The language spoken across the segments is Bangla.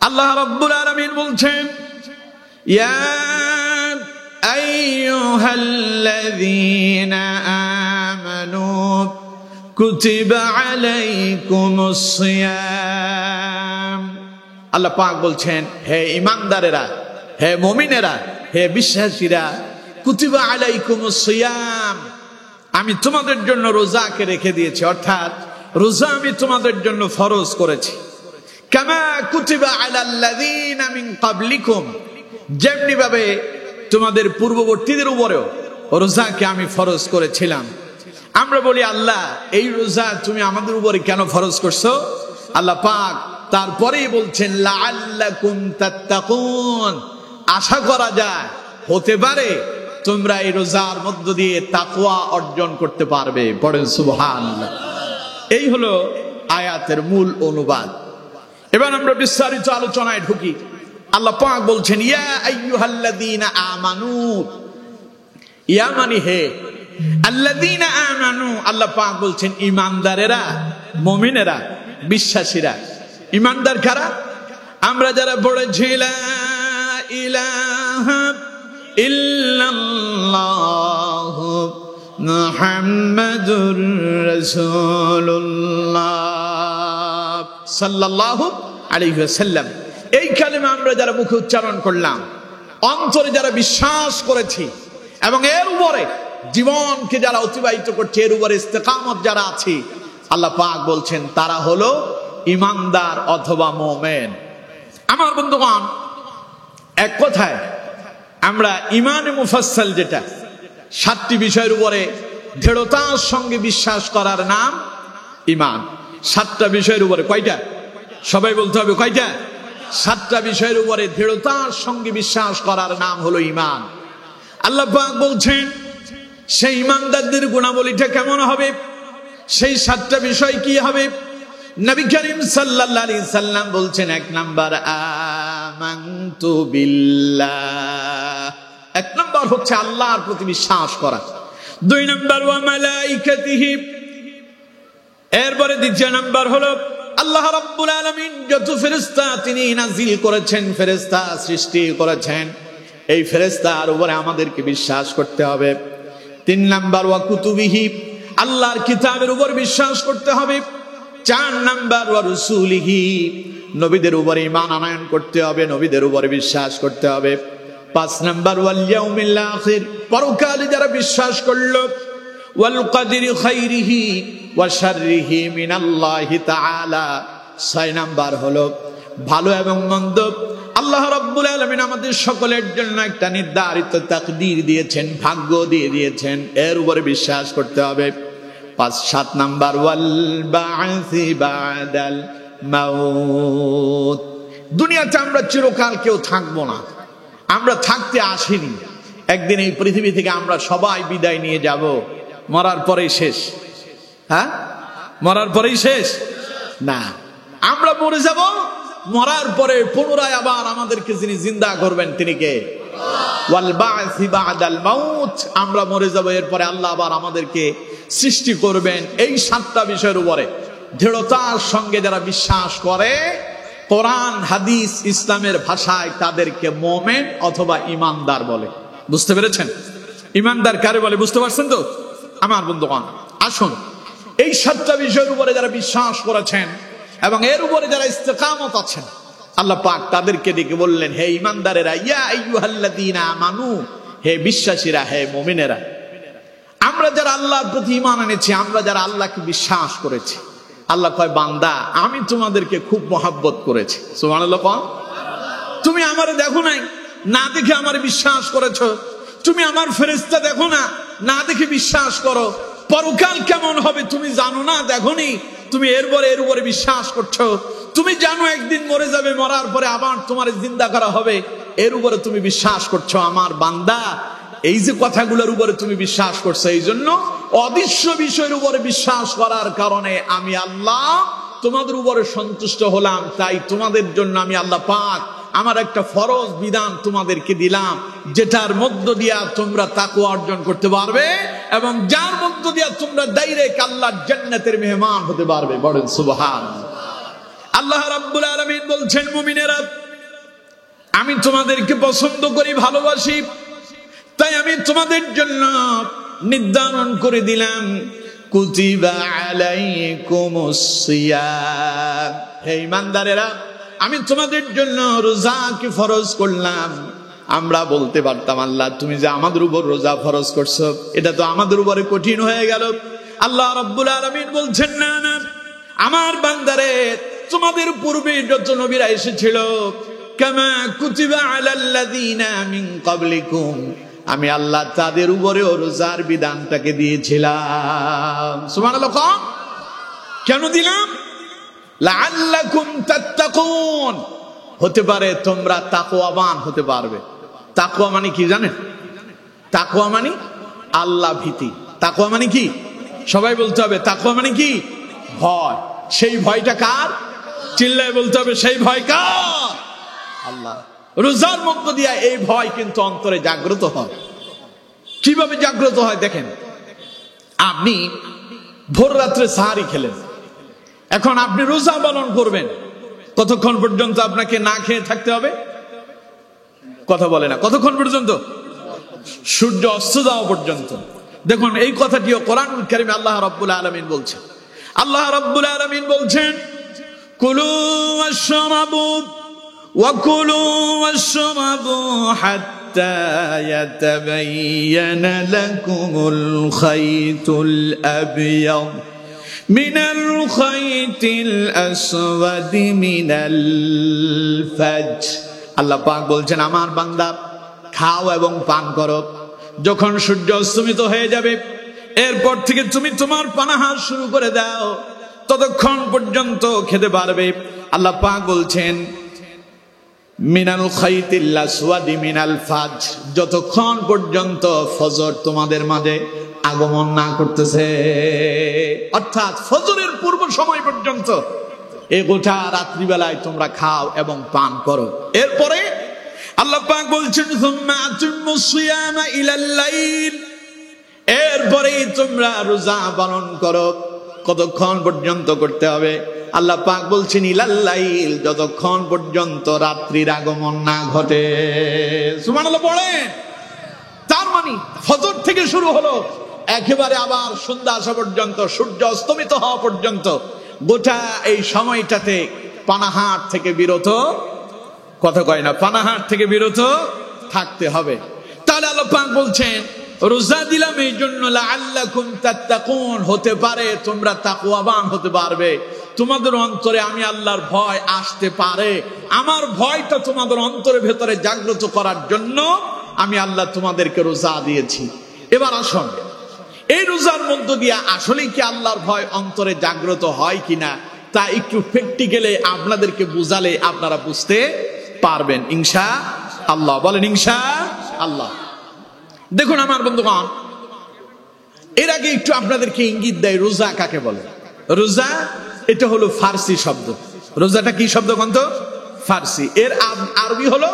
আল্লাহ রাব্বুল আলামিন বলছেন, ইয়া আইয়ুহাল্লাযীনা আমানু কুতিবা আলাইকুমুস সিয়াম। আল্লাহ পাক বলছেন, হে ঈমানদারেরা, হে মুমিনেরা, হে বিশ্বাসীরা, কুতিবা আলাইকুমুস সিয়াম, আমি তোমাদের জন্য রোজাকে রেখে দিয়েছি, অর্থাৎ রোজা আমি তোমাদের জন্য ফরজ করেছি। কামা কুতিবা আলাল্লাযীনা মিন ক্বাবলিকুম, যেমনি ভাবে তোমাদের পূর্ববর্তীদের উপরেও রোজাকে আমি ফরজ করেছিলাম। আমরা বলি, আল্লাহ এই রোজা তুমি আমাদের উপরে কেন ফরজ করছো? আল্লাহ পাক তারপরেই বলছেন, লাআল্লাকুম তাত্তাকুন, আশা করা যায়, হতে পারে তোমরা এই রোজার মধ্য দিয়ে তাকওয়া অর্জন করতে পারবে। পড়েন সুবহানাল্লাহ। এই হলো আয়াতের মূল অনুবাদ। এবার আমরা বিস্তারিত আলোচনায় ঢুকি। আল্লাহ পাক বলছেন, ইয়া আইয়ুহাল্লাযীনা আমানু, ইয়া মানে হে, আল্লাযীনা আমানু, আল্লাহ পাক বলছেন ঈমানদারেরা, মুমিনেরা, বিশ্বাসীরা। ঈমানদার কারা? আমরা যারা পড়েছি লা ইলাহা ইল্লাল্লাহু মুহাম্মাদুর রাসূলুল্লাহ সাল্লাল্লাহু আলাইহি ওয়াসাল্লাম, এই কালেমা আমরা যারা মুখে উচ্চারণ করলাম, অন্তরে যারা বিশ্বাস করেছি এবং এর উপরে জীবনকে যারা অতিবাহিত করছে, এর উপরে ইস্তেকামত যারা আছে, আল্লাহ পাক বলছেন তারা হলো ঈমানদার অথবা মুমিন। আমার বন্ধুগণ, এক কথায় আমরা ঈমানে মুফাসসাল, যেটা 7টি বিষয়ের উপরে দৃঢ়তার সঙ্গে বিশ্বাস করার নাম ঈমান। 7টা বিষয়ের উপরে, কয়টা? সবাই বলতে হবে, কয়টা? 7টা বিষয়ের উপরে দৃঢ়তার সঙ্গে বিশ্বাস করার নাম হলো ঈমান। আল্লাহ পাক বলছেন সেই ঈমানদারদের গুণাবলীটা কেমন হবে, সেই 7টা বিষয় কি হবে? নবী করিম সাল্লাল্লাহু আলাইহি সাল্লাম বলছেন, 1 নাম্বার আমানতু বিল্লাহ, 1 নাম্বার হচ্ছে আল্লাহর প্রতি বিশ্বাস করা। 2 নাম্বার ওয়া মালাইকাতিহি, এরপরে 2 নাম্বার হলো আল্লাহ রাব্বুল আলামিন যত ফেরেশতা তিনি নাজিল করেছেন, ফেরেশতা সৃষ্টি করেছেন, এই ফেরেশতার উপরে আমাদেরকে বিশ্বাস করতে হবে। 3 নাম্বার ওয়া কুতুবিহি, আল্লাহর কিতাবের উপর বিশ্বাস করতে হবে। 4 নাম্বার ওয়া রুসুলিহি, নবীদের উপরে ঈমান আনয়ন করতে হবে, নবীদের উপরে বিশ্বাস করতে হবে। 5 নাম্বার ওয়াল ইয়াউমিল আখির, পরকালে যারা বিশ্বাস করলো। ওয়াল কদরি খাইরিহি ওয়া শাররিহি মিনাল্লাহি তাআলা। 6 নাম্বার হলো ভালো এবং মন্দ আল্লাহ রাব্বুল আলামিন আমাদের সকলের জন্য একটা নির্ধারিত তাকদীর দিয়েছেন, ভাগ্য দিয়ে দিয়েছেন, এর উপরে বিশ্বাস করতে হবে। 7 নাম্বার ওয়াল বা'সি বা'দাল মাউত, দুনিয়াতে আমরা চিরকাল কেউ থাকবো না, আমরা থাকতে আসিনি, একদিন এই পৃথিবী থেকে আমরা সবাই বিদায় নিয়ে যাব, মরার পরেই শেষ। হ্যাঁ, মরার পরেই শেষ না, আমরা মরে যাব, মরার পরে পুনরায় আবার আমাদেরকে যিনি জিন্দা করবেন তিনি কে? ওয়াল বা'সি বা'দাল মাউত, আমরা মরে যাব, এরপরে আল্লাহ আবার আমাদেরকে সৃষ্টি করবেন। এই 7টা বিষয়ের উপরে দৃঢ়তার সঙ্গে যারা বিশ্বাস করে, কোরআন হাদিস ইসলামের ভাষায় তাদেরকে মুমিন অথবা ঈমানদার বলে। বুঝতে পেরেছেন? ঈমানদার কারে বলে বুঝতে পারছেন তো? আমার বন্ধুগণ, আসুন এই 7টা বিষয়ের উপরে যারা বিশ্বাস করেছেন এবং এর উপরে যারা ইস্তেকামত আছেন, আল্লাহ পাক তাদেরকে ডেকে বললেন, হে ঈমানদারেরা, ইয়া আইয়ুহাল্লাযীনা আমানু, হে বিশ্বাসীরা, হে মুমিনেরা। আমরা যারা আল্লাহর প্রতি ঈমান এনেছি, আমরা যারা আল্লাহকে বিশ্বাস করেছি, আল্লাহ কয়, বান্দা আমি তোমাদেরকে খুব মহব্বত করেছি। সুবহানাল্লাহ। তুমি আমারে দেখো নাই, না দেখে আমারে বিশ্বাস করেছো। তুমি আমার ফেরেশতা দেখো না, না দেখে বিশ্বাস করো। পরকাল কেমন হবে তুমি জানো না, দেখোনি, তুমি এর উপরে বিশ্বাস করছো। তুমি জানো একদিন মরে যাবে, মরার পরে আবার তোমার জিন্দা করা হবে, এর উপরে তুমি বিশ্বাস করছো। আমার বান্দা, এই যে কথাগুলোর উপরে তুমি বিশ্বাস করছো, এই জন্য অদৃশ্য বিষয়ের উপরে বিশ্বাস করার কারণে আমি আল্লাহ তোমাদের উপরে সন্তুষ্ট হলাম। তাই তোমাদের জন্য আমি আল্লাহ পাক আমার একটা ফরজ বিধান তোমাদেরকে দিলাম, যেটার মধ্য দিয়া তোমরা তাকওয়া অর্জন করতে পারবে এবং যার মধ্য দিয়া তোমরা ডাইরেক্ট আল্লাহর জান্নাতের মেহমান হতে পারবে। বলেন সুবহানাল্লাহ। আল্লাহ রাব্বুল আলামিন বলছেন, মুমিনেরা, আমি তোমাদেরকে পছন্দ করি, ভালোবাসি, তাই আমি তোমাদের জন্য নির্ধারণ করে দিলাম কুতিবা আলাইকুমুস সিয়াম। হে ঈমানদারেরা, আমি তোমাদের জন্য রোজাকে ফরজ করলাম। আমরা বলতে পারতাম, আল্লাহ তুমি যে আমাদের উপর রোজা ফরজ করছো, এটা তো আমাদের উপরে কঠিন হয়ে গেল। আল্লাহ রাব্বুল আলামিন বলছেন, না না, আমার বান্দারে, তোমাদের পূর্বে যত নবীরা এসেছিল, কামা কুতিবা আলাল্লাযীনা মিন ক্বাবলিকুম, আমি আল্লাহ তাদের উপরেও রোজার বিধানটাকে দিয়েছিলাম। সুবহানাল্লাহ। কেন দিলাম? লাআল্লাকুম তাত্তাকুন, হতে পারে তোমরা তাকওয়াবান হতে পারবে। তাকওয়া মানে কি জানেন? তাকওয়া মানে আল্লাহ ভীতি। তাকওয়া মানে কি? সবাই বলতে হবে, তাকওয়া মানে কি? ভয়। সেই ভয়টা কার? চিল্লায় বলতে হবে, সেই ভয় কার? আল্লাহ। রোজার মধ্য দিয়ে এই ভয় কিন্তু অন্তরে জাগ্রত হয়। কিভাবে জাগ্রত হয় দেখেন, আপনি ভোর রাত্রে সাহারি খেলেন, এখন আপনি রোজা পালন করবেন, কতক্ষণ পর্যন্ত আপনাকে না খেয়ে থাকতে হবে? কথা বলে না, কতক্ষণ পর্যন্ত? সূর্য অস্ত যাওয়া পর্যন্ত। দেখুন, এই কথাটিও কোরআনুল কারীমে আল্লাহ রাব্বুল আলামিন বলছেন। আল্লাহ রাব্বুল আলামিন বলছেন, কুলু ওয়াশরাবু ওয়াকুলু ওয়াশরাবু হাত্তা ইয়াতাবায়ানা লাকুমুল খাইতুল আবয়াদ মিনাল খাইতিল আসওয়াদি মিনাল ফাজর। আল্লাহ পাক বলছেন, আমার বান্দা, খাও এবং পান করো, যখন সূর্য অস্তমিত হয়ে যাবে এরপর থেকে তুমি তোমার পানাহার শুরু করে দাও, ততক্ষণ পর্যন্ত খেতে পারবে। আল্লাহ পাক বলছেন, মিনাল খাইতিল আসওয়াদি মিনাল ফাজর, যতক্ষণ পর্যন্ত ফজর তোমাদের মাঝে আগমন না করতেছে, অর্থাৎ ফজরের পূর্ব সময় পর্যন্ত এই গোটা রাত্রিবেলায় তোমরা খাও এবং পান করো। এরপরে আল্লাহ পাক বলছেন, সুম্মা আতিম্মুস সিয়ামা ইলাল লাইল, এরপরে তোমরা রোজা পালন করো। কতক্ষণ পর্যন্ত করতে হবে? আল্লাহ পাক বলছেন, ইলাল লাইল, যতক্ষণ পর্যন্ত রাত্রির আগমন না ঘটে। সুবহানাল্লাহ পড়েন। তার মানে ফজর থেকে শুরু হলো, একেবারে আবার সন্ধ্যা আসা পর্যন্ত, সূর্য অস্তমিত হওয়া পর্যন্ত, গোটা এই সময়টাতে পানাহার থেকে বিরত, কথা কয় না, পানাহার থেকে বিরত থাকতে হবে। তাহলে আল্লাহ পাক বলছেন, রোজা দিলাম এই জন্য, লাআল্লাকুম তাত্তাকুন, হতে পারে তোমরা তাকওয়াবান হতে পারবে, তোমাদের অন্তরে আমি আল্লাহর ভয় আসতে পারে। আমার ভয়টা তোমাদের অন্তরের ভেতরে জাগ্রত করার জন্য আমি আল্লাহ তোমাদেরকে রোজা দিয়েছি। এবার আসুন, এই রোজার মধ্য দিয়ে আসলে কি আল্লাহর ভয় অন্তরে জাগ্রত হয় কিনা তা একটু প্র্যাকটিক্যালি আপনাদেরকে বুঝালে আপনারা বুঝতে পারবেন ইনশাআল্লাহ। বলেন ইনশাআল্লাহ। দেখুন আমার বন্ধুগণ, এর আগে একটু আপনাদেরকে ইঙ্গিত দেয় রোজা কাকে বলে। রোজা এটা হলো ফার্সি শব্দ। রোজাটা কি শব্দ কন্ত? ফার্সি। এর আরবি হলো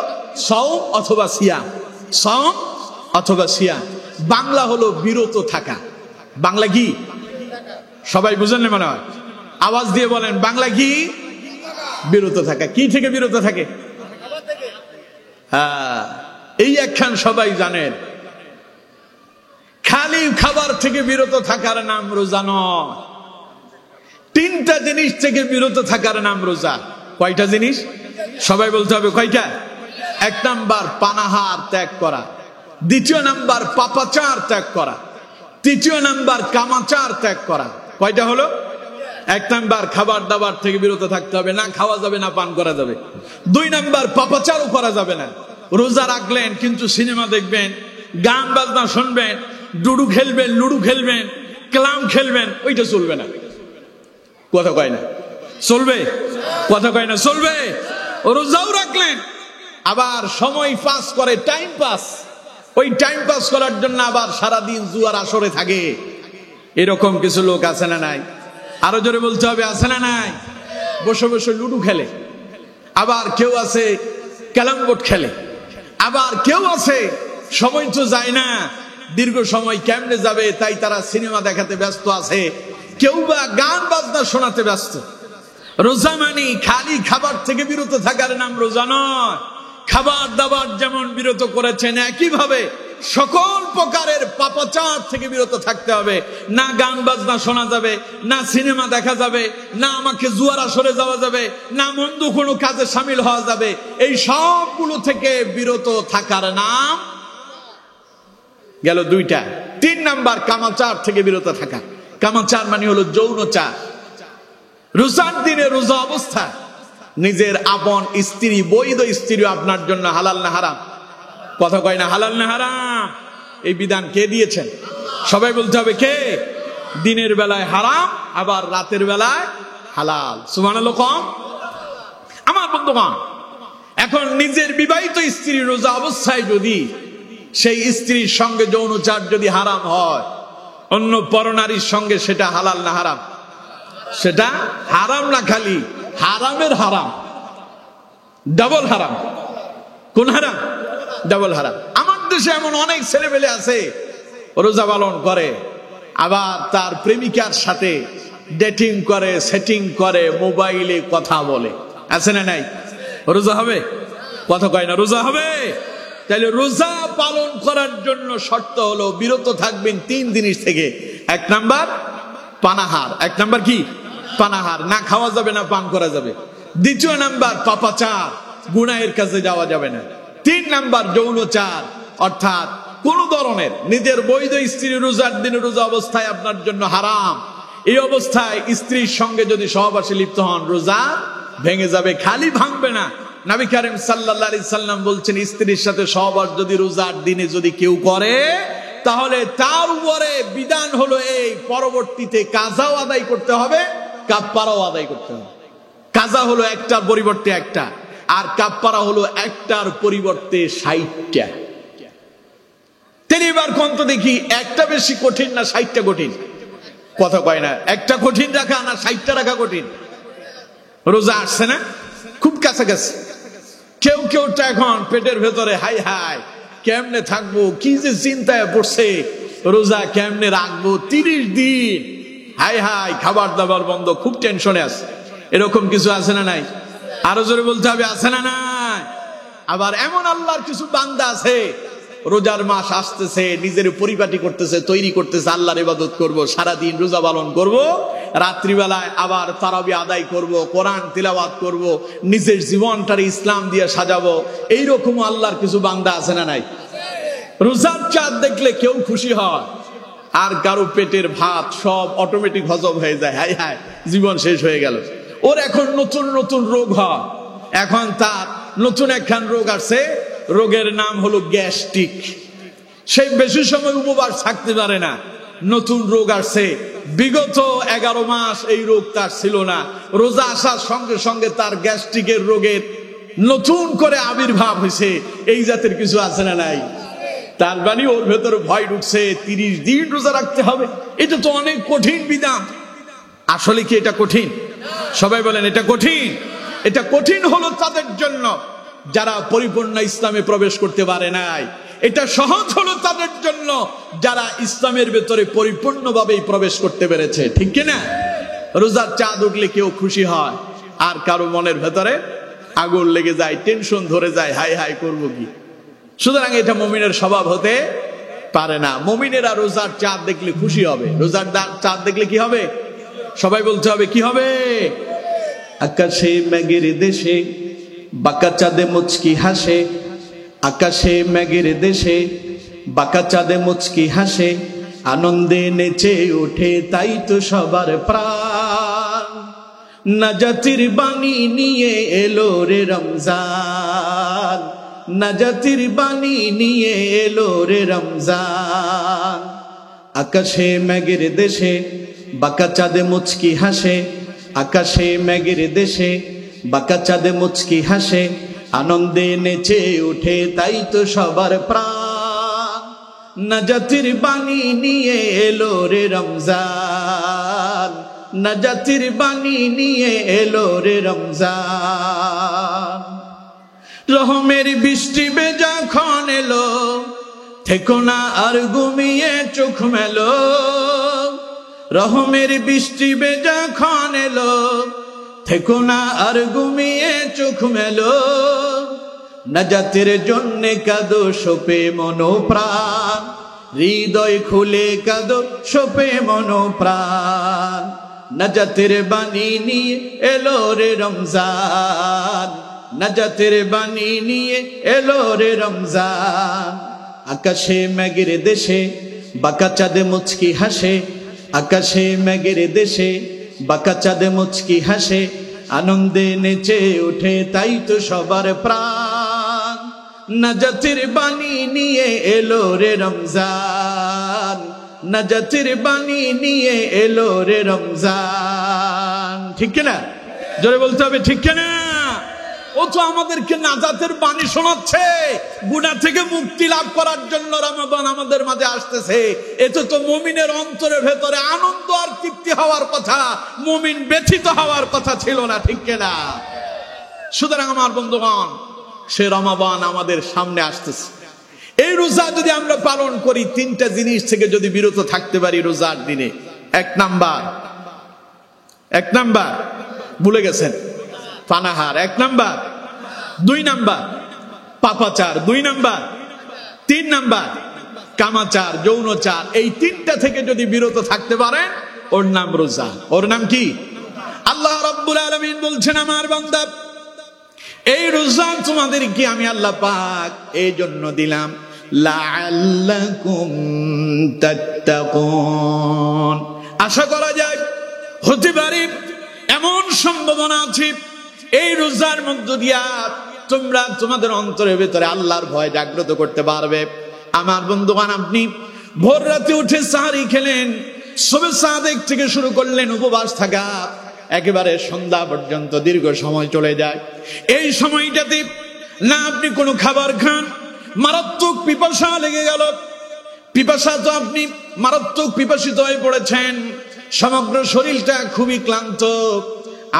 সাওম অথবা সিয়াম। সাওম অথবা সিয়াম। বাংলা হলো বিরত থাকা। বাংলা কি? সবাই বুঝেন না মনে হয়? আওয়াজ দিয়ে বলেন, বাংলা কি? বিরত থাকা। কি থেকে বিরত থাকে? হ্যাঁ, এই একখান সবাই জানেন, খালি খাবার থেকে বিরত থাকার নাম রোজা নয়। তিনটা জিনিস থেকে বিরত থাকার নাম রোজা। কয়টা জিনিস? সবাই বলতে হবে কয়টা? এক নাম্বার পানাহার ত্যাগ করা, দ্বিতীয় নাম্বার পাপাচার ত্যাগ করা, তৃতীয় নাম্বার কামাচার ত্যাগ করা। কয়টা হলো? এক নাম্বার খাবার দাবার থেকে বিরত থাকতে হবে, না খাওয়া যাবে না পান করা যাবে। দুই নাম্বার পাপাচারও করা যাবে না। রোজা রাখলেন কিন্তু সিনেমা দেখবেন, গান বাজনা শুনবেন, ডুডু খেলবেন, লুডু খেলবেন, ক্লাম খেলবেন, ওইটা চলবে না। কথা কয় না চলবে? কথা কয় না চলবে? রোজাও রাখলেন, আবার সময় পাস করে, টাইম পাস, ওই টাইম পাস করার জন্য আবার সারাদিন জুয়ার আসরে থাকে। এরকম কিছু লোক আছে না নাই? আরো জোরে বলতে হবে, আছে না নাই? বসে বসে লুডু খেলে, আবার কেউ আছে ক্যারাম বোর্ড খেলে, আবার কেউ আছে সময় তো যায় না, দীর্ঘ সময় কেমনে যাবে তাই তারা সিনেমা দেখাতে ব্যস্ত আছে, কেউ বা গান বাজনা শোনাতে ব্যস্ত। রোজা মানে খালি খাবার থেকে বিরত থাকার নাম রোজা নয়। খাবার দাবার যেমন বিরত করেছেন, একইভাবে সকল প্রকারের পাপাচার থেকে বিরত থাকতে হবে। না গান বাজনা শোনা যাবে, না সিনেমা দেখা যাবে, না আমাকে জুয়ার আসরে যাওয়া যাবে, না মন্দ কোনো কাজে সামিল হওয়া যাবে। এই সবগুলো থেকে বিরত থাকার নাম গেল দুইটা। 3 নাম্বার কামাচার থেকে বিরত থাকা। কামাচার মানে হলো যৌনচার। রোজার দিনে রোজা অবস্থা নিজের আপন স্ত্রী, বৈধ স্ত্রী আপনার জন্য হালাল না হারাম? কথা কয় না, হালাল না হারাম? এই বিধান কে দিয়েছেন? সবাই বলতে হবে কে? দিনের বেলায় হারাম, আবার রাতের বেলায় হালাল। সুবহানাল্লাহ কম। আমার বন্ধুগণ, এখন নিজের বিবাহিত স্ত্রী রোজা অবস্থায় যদি সেই স্ত্রীর সঙ্গে যৌনচার যদি হারাম হয়, অন্য পরনারীর সঙ্গে সেটা হালাল না হারাম? সেটা হারাম না, খালি হারামের হারাম, ডাবল হারাম। কোন হারাম? ডাবল হারাম। আমার দেশে এমন অনেক ছেলেপেলে আছে রোজা পালন করে, আবার তার প্রেমিকার সাথে ডেটিং করে, সেটিং করে, মোবাইলে কথা বলে। আছে না নাই? রোজা হবে? কথা কয় না, রোজা হবে? তাহলে রোজা পালন করার জন্য শর্ত হলো বিরত থাকবেন 3 জিনিস থেকে। 1 নাম্বার পানাহার। 1 নাম্বার কি? পানাহার, না খাওয়া যাবে না পান করা যাবে। 2 নাম্বার পাপাচার, গুনাহের কাছে যাওয়া যাবে না। 3 নাম্বার যৌনচার, অর্থাৎ কোন ধরনের নিজের বৈধ স্ত্রী রোজার দিনে রোজা অবস্থায় আপনার জন্য হারাম। এই অবস্থায় স্ত্রীর সঙ্গে যদি সহবাসে লিপ্ত হন, রোজা ভেঙে যাবে। খালি ভাঙবে না, নবী করিম সাল্লাল্লাহু আলাইহি সাল্লাম বলছেন, স্ত্রীর সাথে সহবাস যদি রোজার দিনে যদি কেউ করে, তাহলে তার উপরে বিধান হলো এই, পরবর্তীতে কাজাও আদায় করতে হবে, কাফফারাও আদায় করতে হবে। কাজা হলো একটার পরিবর্তে একটা, আর কাফফারা হলো একটার পরিবর্তে 60টা। এবার কোন তো দেখি, একটা বেশি কঠিন না 60টা কঠিন? কথা কয় না। একটা কঠিন রাখা না 60টা রাখা কঠিন? রোজা আসছে না, খুব কাছাকাছি। কেউ কেউটা এখন পেটের ভেতরে হাই হাই কেমনে থাকবো, কি যে চিন্তায় পড়ছে, রোজা কেমনে রাখবো 30 দিন, হাই হাই খাবার দাবার বন্ধ, খুব টেনশনে আছে। এরকম কিছু আছে না নাই? আরো জোরে বলতে হবে, আছে না নাই? আবার এমন আল্লাহর কিছু বান্দা আছে, রোজার মাস আসতেছে, নিজের পরিপাটি করতেছে, তৈরি করতেছে, আল্লাহর ইবাদত করব, সারাদিন রোজা পালন করব, রাত্রিবেলায় আবার তারাবি আদায় করব, কোরআন তিলাওয়াত করব, নিজের জীবনটার ইসলাম দিয়ে সাজাবো। এইরকম আল্লাহর কিছু বান্দা আছে না নাই? রোজার চাঁদ দেখলে কেউ খুশি হয়, আর কারো পেটের ভাত সব অটোমেটিক হজম হয়ে যায়, হাই হাই জীবন শেষ হয়ে গেল। ওর এখন নতুন নতুন রোগ হয়। এখন তার নতুন একখান রোগ আছে, রোগের নাম হলো গ্যাস্ট্রিক। সে বেশি সময় উপবাস থাকতে পারে না। নতুন রোগ আসছে, বিগত 11 মাস এই রোগ তার ছিল না। রোজা আসার সঙ্গে সঙ্গে তার গ্যাস্ট্রিকের রোগের নতুন করে আবির্ভাব হয়েছে। এই জাতের কিছু আছে না নাই? তার মানে ওর ভেতরে ভয় ঢুকছে, 30 দিন রোজা রাখতে হবে। এটা তো অনেক কঠিন বিধান। আসলে কি এটা কঠিন? সবাই বলেন এটা কঠিন। এটা কঠিন হলো তাদের জন্য যারা পরিপূর্ণ ইসলামে প্রবেশ করতে পারে নাই। এটা সহজ হলো তাদের জন্য যারা ইসলামের ভেতরে পরিপূর্ণভাবে প্রবেশ করতে পেরেছে। ঠিক কিনা? রোজার চাঁদ উঠলে কেউ খুশি হয়, আর কারো মনের ভেতরে আগুন লেগে যায়, টেনশন ধরে যায়, হাই হাই করবো কি। সুতরাং এটা মুমিনের স্বভাব হতে পারে না। মুমিনেরা রোজার চাঁদ দেখলে খুশি হবে। রোজার চাঁদ দেখলে কি হবে? সবাই বলতে হবে কি হবে? আকাশে মেঘের দেশে বাঁকা চাঁদে মুচকি হাসে, আকাশে মেঘের দেশে বাঁকা চাঁদে মুচকি হাসে, আনন্দে নেচে ওঠে তাই তো সবার প্রাণ। নাজাতির বাণী নিয়ে এলো রে রমজান, নাজাতির বাণী নিয়ে এলো রে রমজান। আকাশে মেঘের দেশে বাঁকা চাঁদে মুচকি হাসে, আকাশে মেঘের দেশে বাঁকা চাঁদে মুচকি হাসে, আনন্দে নেচে ওঠে তাই তো সবার প্রাণ। নাজাতির বাণী নিয়ে এলো রে রমজান, নাজাতির বাণী নিয়ে এলো রে রমজান। রহমের বৃষ্টি যখন এলো, থেকো না আর ঘুমিয়ে চোখ মেলো। রহমের বৃষ্টি যখন এলো, থেকো না আর ঘুমিয়ে চোখ মেলো, নাজাতের জন্যে কাঁদো শোপে মনোপ্রাণ, হৃদয় খুলে কাঁদো শোপে মনোপ্রাণ। নাজাতের বাণী নিয়ে এলো রে রমজান, নাজাতের বাণী নিয়ে এলো রে রমজান। আকাশে মেঘের দেশে বাঁকা চাঁদে মুচকি হাসে, আকাশে মেঘের দেশে বাঁকা চাঁদে মুচকি হাসে, আনন্দে নেচে ওঠে তাই তো সবার প্রাণ। নাজাতের বাণী নিয়ে এলো রে রমজান, নাজাতের বাণী নিয়ে এলো রে রমজান। ঠিক কিনা? জোরে বলতে হবে ঠিক কিনা? ও তো আমাদেরকে নাজাতের বাণী শোনাচ্ছে, গুনাহ থেকে মুক্তি লাভ করার জন্য রমাদান আমাদের মাঝে আসতেছে। এতে তো মুমিনের অন্তরের ভেতরে আনন্দ আর তৃপ্তি হওয়ার কথা, মুমিন ব্যথিত হওয়ার কথা ছিল না। ঠিক কিনা? সুতরাং আমার বন্ধুগণ, সে রমাদান আমাদের সামনে আসতেছে। এই রোজা যদি আমরা পালন করি, তিনটা জিনিস থেকে যদি বিরত থাকতে পারি রোজার দিনে। এক নাম্বার ভুলে গেছেন, পানাহার। এক নাম্বার। 2 নাম্বার পাপাচার। 2 নাম্বার। 3 নাম্বার কামাচার, যৌনচার। এই তিনটা থেকে যদি বিরত থাকতে পারেন, ওর নাম রোজা। ওর নাম কি? আল্লাহ রাব্বুল আলামিন বলছেন, আমার বান্দা, এই রোজা তোমাদেরকে আমি আল্লাহ পাক এই জন্য দিলাম, লাআল্লাকুম তাত্তাকুন। আশা করা যায়, হতে পারে, এমন সম্ভাবনা আছে এই রোজার মধ্য দিয়া তোমরা তোমাদের অন্তরের ভেতরে আল্লাহর ভয় জাগ্রত করতে পারবে। আমার বন্ধুগণ, আপনি ভোর রাতে উঠে সাহারি খেলেন, সবে সাদেক থেকে শুরু করলেন উপবাস থাকা, একেবারে সন্ধ্যা পর্যন্ত দীর্ঘ সময় চলে যায়। এই সময়টাতে না আপনি কোনো খাবার খান, মারাত্মক পিপাসা লেগে গেল, পিপাসা তো আপনি মারাত্মক পিপাসিত হয়ে পড়েছেন, সমগ্র শরীরটা খুবই ক্লান্ত,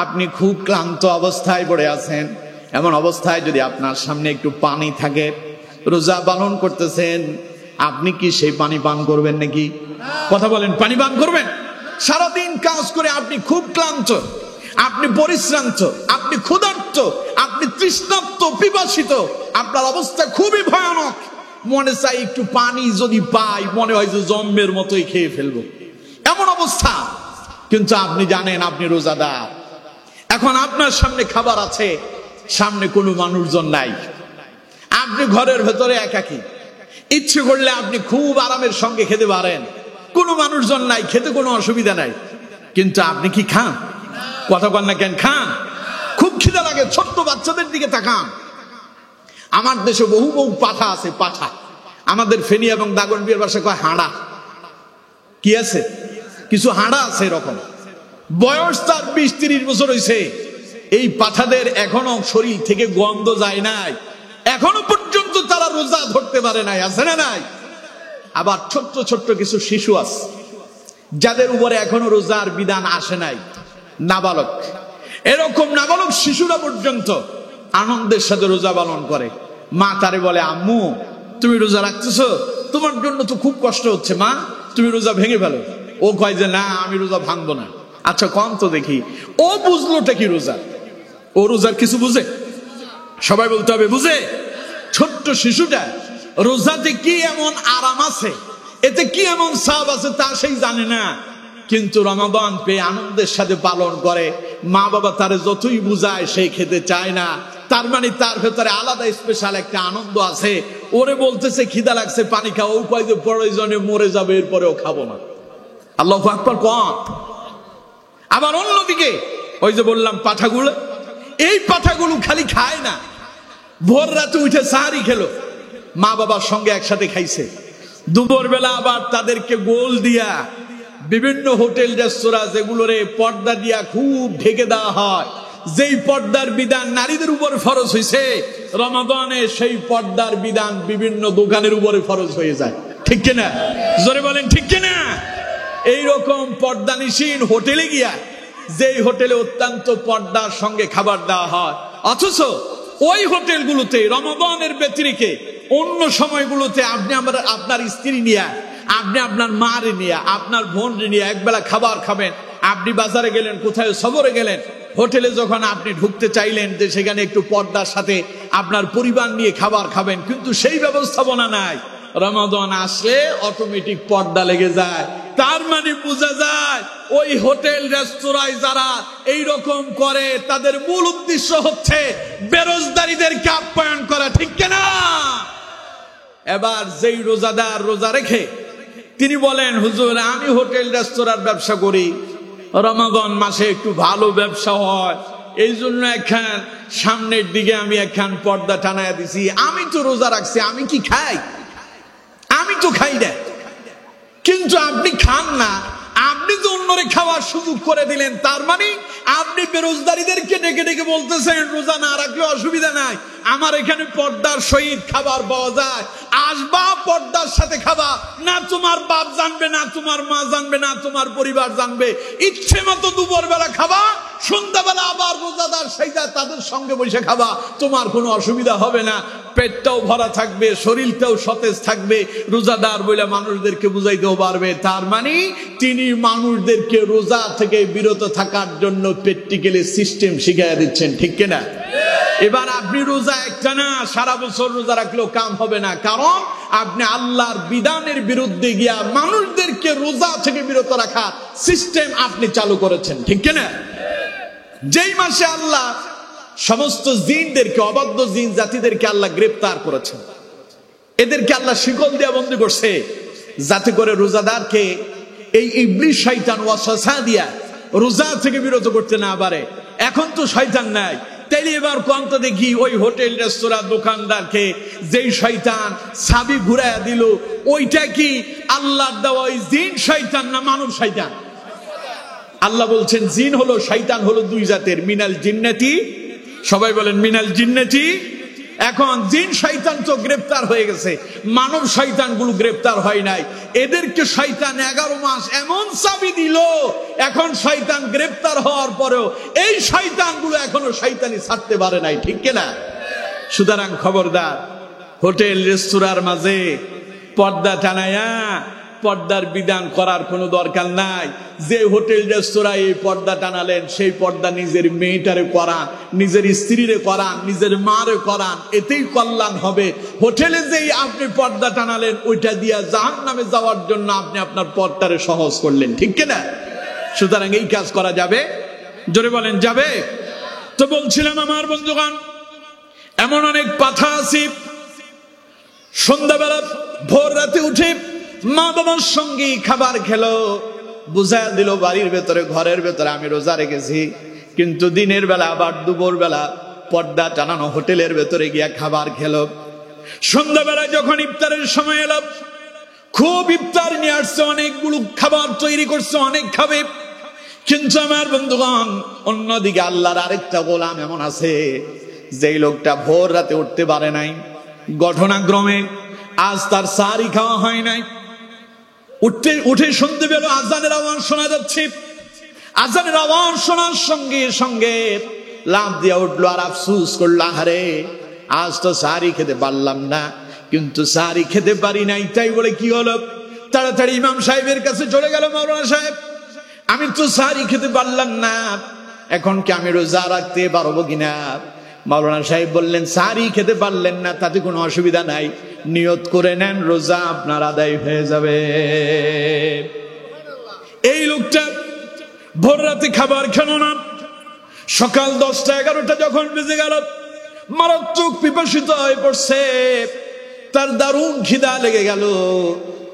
আপনি খুব ক্লান্ত অবস্থায় পড়ে আছেন। এমন অবস্থায় যদি আপনার সামনে একটু পানি থাকে, রোজা পালন করতেছেন, আপনি কি সেই পানি পান করবেন নাকি? কথা বলেন, পানি পান করবেন? সারাদিন কাজ করে আপনি খুব ক্লান্ত, আপনি পরিশ্রান্ত, আপনি ক্ষুধার্ত, আপনি তৃষ্ণার্ত, পিপাসিত, আপনার অবস্থা খুবই ভয়ানক। মনে চাই একটু পানি যদি পাই, মনে হয় যে জম্মের মতোই খেয়ে ফেলবো, এমন অবস্থা। কিন্তু আপনি জানেন আপনি রোজাদার। এখন আপনার সামনে খাবার আছে, সামনে কোনো মানুষজন নাই, আপনি ঘরের ভেতরে একাকী। ইচ্ছে করলে আপনি খুব আরামের সঙ্গে খেতে পারেন, কোনো মানুষজন নাই, খেতে কোনো অসুবিধা নাই। কিন্তু আপনি কি খান? কথা বল না কেন? খান। খুব খিদা লাগে। ছোট্ট বাচ্চাদের দিকে তাকান। আমার দেশে বহু পাঠা আছে, পাঠা। আমাদের ফেনী এবং দাগনবিয়ার ভাষায় কয় হাঁড়া। কি আছে? কিছু হাঁড়া আছে এরকম, বয়স তার 20-30 বছর হয়েছে। এই পাঠাদের এখনো শরীর থেকে গন্ধ যায় নাই, এখনো পর্যন্ত তারা রোজা ধরতে পারে নাই। আছে না নাই? আবার ছোট্ট ছোট্ট কিছু শিশু আছে যাদের উপরে এখনো রোজার বিধান আসে নাই, নাবালক। এরকম নাবালক শিশুরা পর্যন্ত আনন্দের সাথে রোজা পালন করে। মা তারে বলে, আম্মু তুমি রোজা রাখতেছো, তোমার জন্য তো খুব কষ্ট হচ্ছে, মা তুমি রোজা ভেঙে ফেলো। ও কয় যে না, আমি রোজা ভাঙবো না। আচ্ছা কম তো দেখি, ও বুঝলোটা কি রোজা? ও রোজার কিছু বুঝে? সবাই বলতে হবে বুঝে। ছোট্ট শিশুটা রোজাতে কি এমন আরাম আছে, এতে কি এমন সাব আছে তা সেই জানে না, কিন্তু রমাদান পেয়ে আনন্দের সাথে পালন করে। মা বাবা তারে যতই বুঝায় সে খেতে চায় না। তার মানে তার ভেতরে আলাদা স্পেশাল একটা আনন্দ আছে। ওরে বলতেছে খিদা লাগছে, পানি খাও, ও কয় যে প্রয়োজনে মরে যাবে, এরপরেও খাবো না। আল্লাহু আকবার কোন। আবার অন্যদিকে ওই যে বললাম পাঠাগুলো, এই পাঠাগুলো খালি খায় না, ভোর রাতে উঠে সাহারি খেলো, মা বাবার সঙ্গে একসাথে খাইছে। দুপুর বেলা আবার তাদেরকে গোল দিয়া বিভিন্ন হোটেল রেস্তোরাঁ যেগুলোরে পর্দা দিয়া খুব ঢেকে দেওয়া হয়, যেই পর্দার বিধান নারীদের উপর ফরজ হয়েছে, রমাদানে সেই পর্দার বিধান বিভিন্ন দোকানের উপরে ফরজ হয়ে যায়। ঠিক কিনা? জোরে বলেন ঠিক কিনা? এইরকম পর্দানিসীন হোটেলে গিয়া, যেই হোটেলে অত্যন্ত পর্দার সঙ্গে খাবার দেওয়া হয়, অথচ ওই হোটেলগুলোতে রমাদানের ব্যতিরেকে অন্য সময়গুলোতে আপনি আপনার স্ত্রী নিয়ে, আপনি আপনার মারে নিয়ে, আপনার বোন নিয়ে একবেলা খাবার খাবেন। আপনি বাজারে গেলেন, কোথায় সফরে গেলেন, হোটেলে যখন আপনি ঢুকতে চাইলেন যে সেখানে একটু পর্দার সাথে আপনার পরিবার নিয়ে খাবার খাবেন, কিন্তু সেই ব্যবস্থাপনা নাই। রমাদান আসলে অটোমেটিক পর্দা লেগে যায়। তার মানে বোঝা যায় ওই হোটেল রেস্তোরাঁয় যারা এই রকম করে তাদের মূল উদ্দেশ্য হচ্ছে বেরোজগারীদেরকে আপ্যায়ন করা, ঠিক কিনা? এবার যেই রোজাদার রোজা রেখে তিনি বলেন, হুজুর আমি হোটেল রেস্তোরাঁর ব্যবসা করি, রমাদান মাসে একটু ভালো ব্যবসা হয়, এই জন্য একখান সামনের দিকে আমি একখান পর্দা টানায়া দিছি। আমি তো রোজা রাখছি, আমি কি খাই? আমি তো খাই না। কিন্তু আপনি খান না, আপনি তো অন্যরে খাওয়ার সুযোগ করে দিলেন। তার মানে আপনি বেরোজগারীদেরকে ডেকে ডেকে বলতেছেন রোজা না রাখলে অসুবিধা নাই, আমার এখানে পর্দার সহিত খাবার পাওয়া যায়, আসবা পর্দার সাথে খাবা, না তোমার বাপ জানবে, না তোমার মা জানবে, না তোমার পরিবার জানবে, ইচ্ছে মতো দুপুরবেলা খাবা, সন্ধ্যাবেলা আবার রোজাদার সেইটা তাদের সঙ্গে বসে খাবা, তোমার কোনো অসুবিধা হবে না, পেটটাও ভরা থাকবে, শরীরটাও সতেজ থাকবে, রোজাদার বলে মানুষদেরকে বুঝাইতেও পারবে। তার মানে তিনি মানুষদেরকে রোজা থেকে বিরত থাকার জন্য প্র্যাকটিক্যালি সিস্টেম শিখিয়ে দিচ্ছেন, ঠিক কিনা? এবার আপনি রোজা একটা না সারা বছর রোজা রাখলেও কাম হবে না, কারণ আপনি আল্লাহর বিধানের বিরুদ্ধে গিয়া মানুষদেরকে রোজা থেকে বিরত রাখার সিস্টেম আপনি চালু করেছেন, ঠিক কিনা? যেই মাসে আল্লাহ সমস্ত জিনদেরকে, অবাধ্য জিন জাতিদেরকে আল্লাহ গ্রেফতার করেছেন, এদেরকে আল্লাহ শিকল দিয়ে বন্দী করছে, যাতে করে রোজাদারকে এই ইবলিস শয়তান ওয়াসওয়াসা দিয়া রোজা থেকে বিরত করতে না পারে। এখন তো শয়তান নাই, তাইলে এবার কোনট দেখি ওই হোটেল রেস্তোরাঁ দোকানদারকে যেই শয়তান চাবি ঘুরাইয়া দিল, ওইটা কি আল্লাহর দেওয়া ওই জিন শয়তান না মানব শয়তান? আল্লাহ বলছেন জিন হলো, শয়তান হলো দুই জাতের, মিনাল জিন্নাতি, সবাই বলেন মিনাল জিন্নাতি। এখন জিন শয়তান তো গ্রেফতার হয়ে গেছে, মানব শয়তান গুলো গ্রেফতার হয় নাই। এদেরকে শয়তান 11 মাস এমন চাবি দিল, এখন শয়তান গ্রেফতার হওয়ার পরেও এই শয়তান গুলো এখনো শয়তানি ছাড়তে পারে নাই, ঠিক কিনা? সুতরাং খবরদার, হোটেল রেস্তোরাঁর মাঝে পর্দা টানায়া পর্দার বিধান করার কোনো দরকার নাই। যে হোটেল রেস্তোরাঁয় এই পর্দা টানালেন, সেই পর্দা নিজের মেয়েটারে করান, নিজের স্ত্রীরে করান, নিজের মারে করান, এতেই কল্যাণ হবে। হোটেলে যেই আপনি পর্দা টানালেন, ওইটা দিয়া জাহান্নামে যাওয়ার জন্য আপনি আপনার পথটারে সহজ করলেন, ঠিক কিনা? সুতরাং এই কাজ করা যাবে? জোরে বলেন যাবে? তো বলছিলাম আমার বন্ধুগণ, এমন অনেক পাঠা আছে সন্ধ্যাবেলা ভোর রাতে উঠে মা বাবার সঙ্গে খাবার খেলো, বুঝায় দিল বাড়ির ভেতরে, ঘরের ভেতরে আমি রোজা রেখেছি, কিন্তু দিনের বেলা আবার দুপুর বেলা পর্দা টানানো হোটেলের ভেতরে গিয়া খাবার খেলো। সন্ধ্যাবেলা যখন ইফতারের সময় এলো, খুব ইফতার নিয়ে আসছে, অনেকগুলো খাবার তৈরি করছে, অনেক খাবে। কিন্তু আমার বন্ধুগণ, অন্যদিকে আল্লাহর আরেকটা গোলাম এমন আছে, যেই লোকটা ভোর রাতে উঠতে পারে নাই, ঘটনাক্রমে আজ তার সারি খাওয়া হয় নাই, উঠে শুনতে পেল আজানের আওয়াজ শোনা যাচ্ছে। আজানের আওয়াজ শোনার সঙ্গে সঙ্গে লাফ দিয়ে উঠলো আর আফসুস করলো, আহারে আজ তো সারি খেতে পারলাম না, কিন্তু সারি খেতে পারি নাই, তাই বলে কি হলো? তাড়াতাড়ি ইমাম সাহেবের কাছে চলে গেল, মাওলানা সাহেব আমি তো সারি খেতে পারলাম না, এখন কি আমি রোজা রাখতে পারবো কিনা? মাওলানা সাহেব বললেন, সারি খেতে পারলেন না, তাতে কোনো অসুবিধা নাই, নিয়ত করে নেন, রোজা আপনার আদায় হয়ে যাবে। এই লোকটা ভোর রাতে খাবার খেল না, সকাল 10টা 11টা যখন বেজে গেল, মারাত্মক পিপাসিত হয়ে পড়ছে, তার দারুণ খিদা লেগে গেল,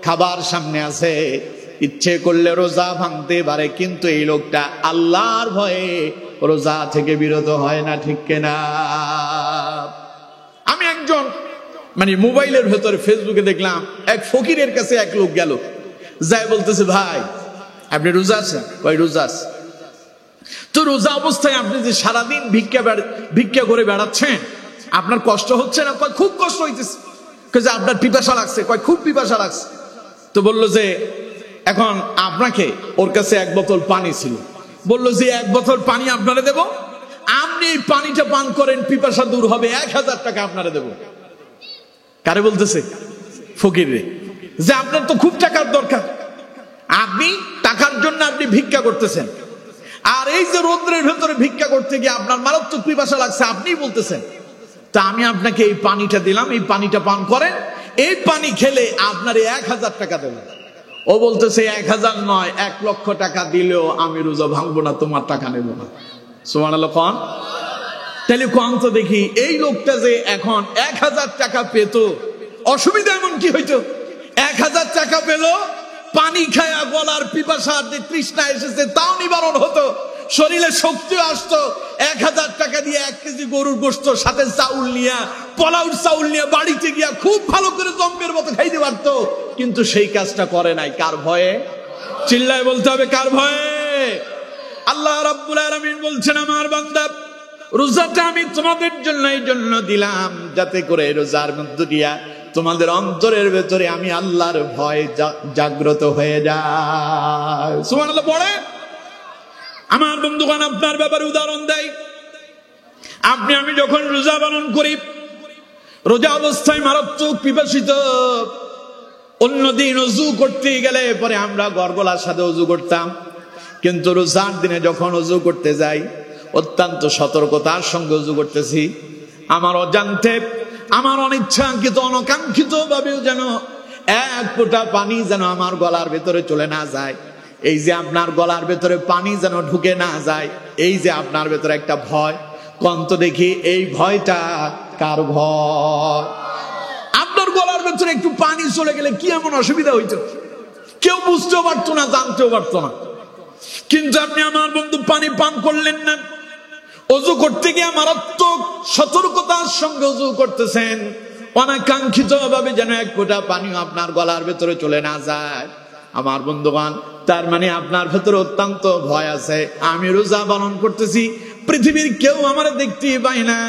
খাবার সামনে আছে, ইচ্ছে করলে রোজা ভাঙতে পারে, কিন্তু এই লোকটা আল্লাহর ভয়ে রোজা থেকে বিরত হয় না, ঠিক কিনা? আমি একজন মোবাইলের ভেতরে ফেসবুকে দেখলাম, এক ফকিরের কাছে এক লোক গেল, যাই বলতেছে, ভাই আপনি রোজা আছেন? কয় রোজা আছে। তো রোজা অবস্থায় আপনি যে সারাদিন ভিক্ষা করে বেড়াচ্ছেন, আপনার কষ্ট হচ্ছে না? কয় খুব কষ্ট হইতেছে। কয় যে আপনার পিপাসা লাগছে? কয় খুব পিপাসা লাগছে। তো বললো যে এখন আপনাকে, ওর কাছে 1 বোতল পানি ছিল, বললো যে 1 বোতল পানি আপনারা দেব, আপনি এই পানিটা পান করেন, পিপাসা দূর হবে, 1000 টাকা আপনারা দেব। কারে বলতেছে? ফকির রে, যে আপনার তো খুব টাকার দরকার, আপনি টাকার জন্য আপনি ভিক্ষা করতেছেন, আর এই যে রৌদ্রের ভেতরে ভিক্ষা করতে গিয়ে আপনার মারাত্মক পিপাসা লাগছে, আপনিই বলতেছেন তা আমি আপনাকে এই পানিটা দিলাম, এই পানিটা পান করেন, এই পানি খেলে আপনার 1000 টাকা দেবেন। ও বলতেছে 1000 নয়, 1 লক্ষ টাকা দিলেও আমি রোজা ভাঙবো না, তোমার টাকা নেব না। সুবহানাল্লাহ কোন? তাহলে কোন তো দেখি এই লোকটা যে এখন 1000 টাকা পেত, অসুবিধা এমন কি হইতো? 1000 টাকা পেল, পানি খায়া গলার পিপাসার যে তৃষ্ণা এসেছে তাও নিবারণ হতো, শরীরে শক্তি আসতো। 1000 টাকা দিয়ে 1 কেজি গরুর গোশত সাথে চাউল নিয়ে, পোলাউর চাউল নিয়ে বাড়িতে গিয়া খুব ভালো করে জম্পের মতো খাইতে পারতো। কিন্তু সেই কাজটা করে নাই। কার ভয়ে? চিল্লায় বলতে হবে, কার ভয়ে? আল্লাহ রাব্বুল আলামিন বলছেন, আমার বান্দা, রোজাটা আমি তোমাদের জন্য এই জন্য দিলাম যাতে করে রোজার মধ্য দিয়া তোমাদের অন্তরের ভেতরে আমি আল্লাহর ভয় জাগ্রত হয়ে যায়। সুবহানাল্লাহ পড়ে। আমার বন্ধুগণ, আপনার ব্যাপারে উদাহরণ দেয়, আপনি আমি যখন রোজা পালন করি, রোজা অবস্থায় মারাত্মক পিপাসিত, অন্যদিন ওযু করতে গেলে পরে আমরা গড়গড়ার সাথে ওযু করতাম, কিন্তু রোজার দিনে যখন ওযু করতে যাই অত্যন্ত সতর্কতার সঙ্গে ওযু করতেছি। আমার অজান্তে, আমার অনিচ্ছাকৃত অনাকাঙ্ক্ষিত ভাবেও যেন 1 ফোঁটা পানি যেন আমার গলার ভেতরে চলে না যায়। এই যে আপনার গলার ভেতরে পানি যেন ঢুকে না যায়, এই যে আপনার ভেতরে একটা ভয়, কন্ত দেখি এই ভয়টা কার ভয়? আপনার গলার ভেতরে একটু পানি চলে গেলে কি এমন অসুবিধা হইতো? কেউ বুঝতেও পারতো না, জানতেও পারতো না। কিন্তু আপনি আমার বন্ধু পানি পান করলেন না, ওযু করতে গিয়ে মারাত্মক সতর্কতার সঙ্গে ওযু করতেছেন, অনাকাঙ্ক্ষিত ভাবে যেন 1 ফোঁটা পানিও আপনার গলার ভেতরে চলে না যায়। আমার বন্ধুগণ, তার মানে আপনার ভেতরে অত্যন্ত ভয় আছে। আমি রোজা পালন করতেছি, পৃথিবীর কেউ আমার দেখতে পায় না,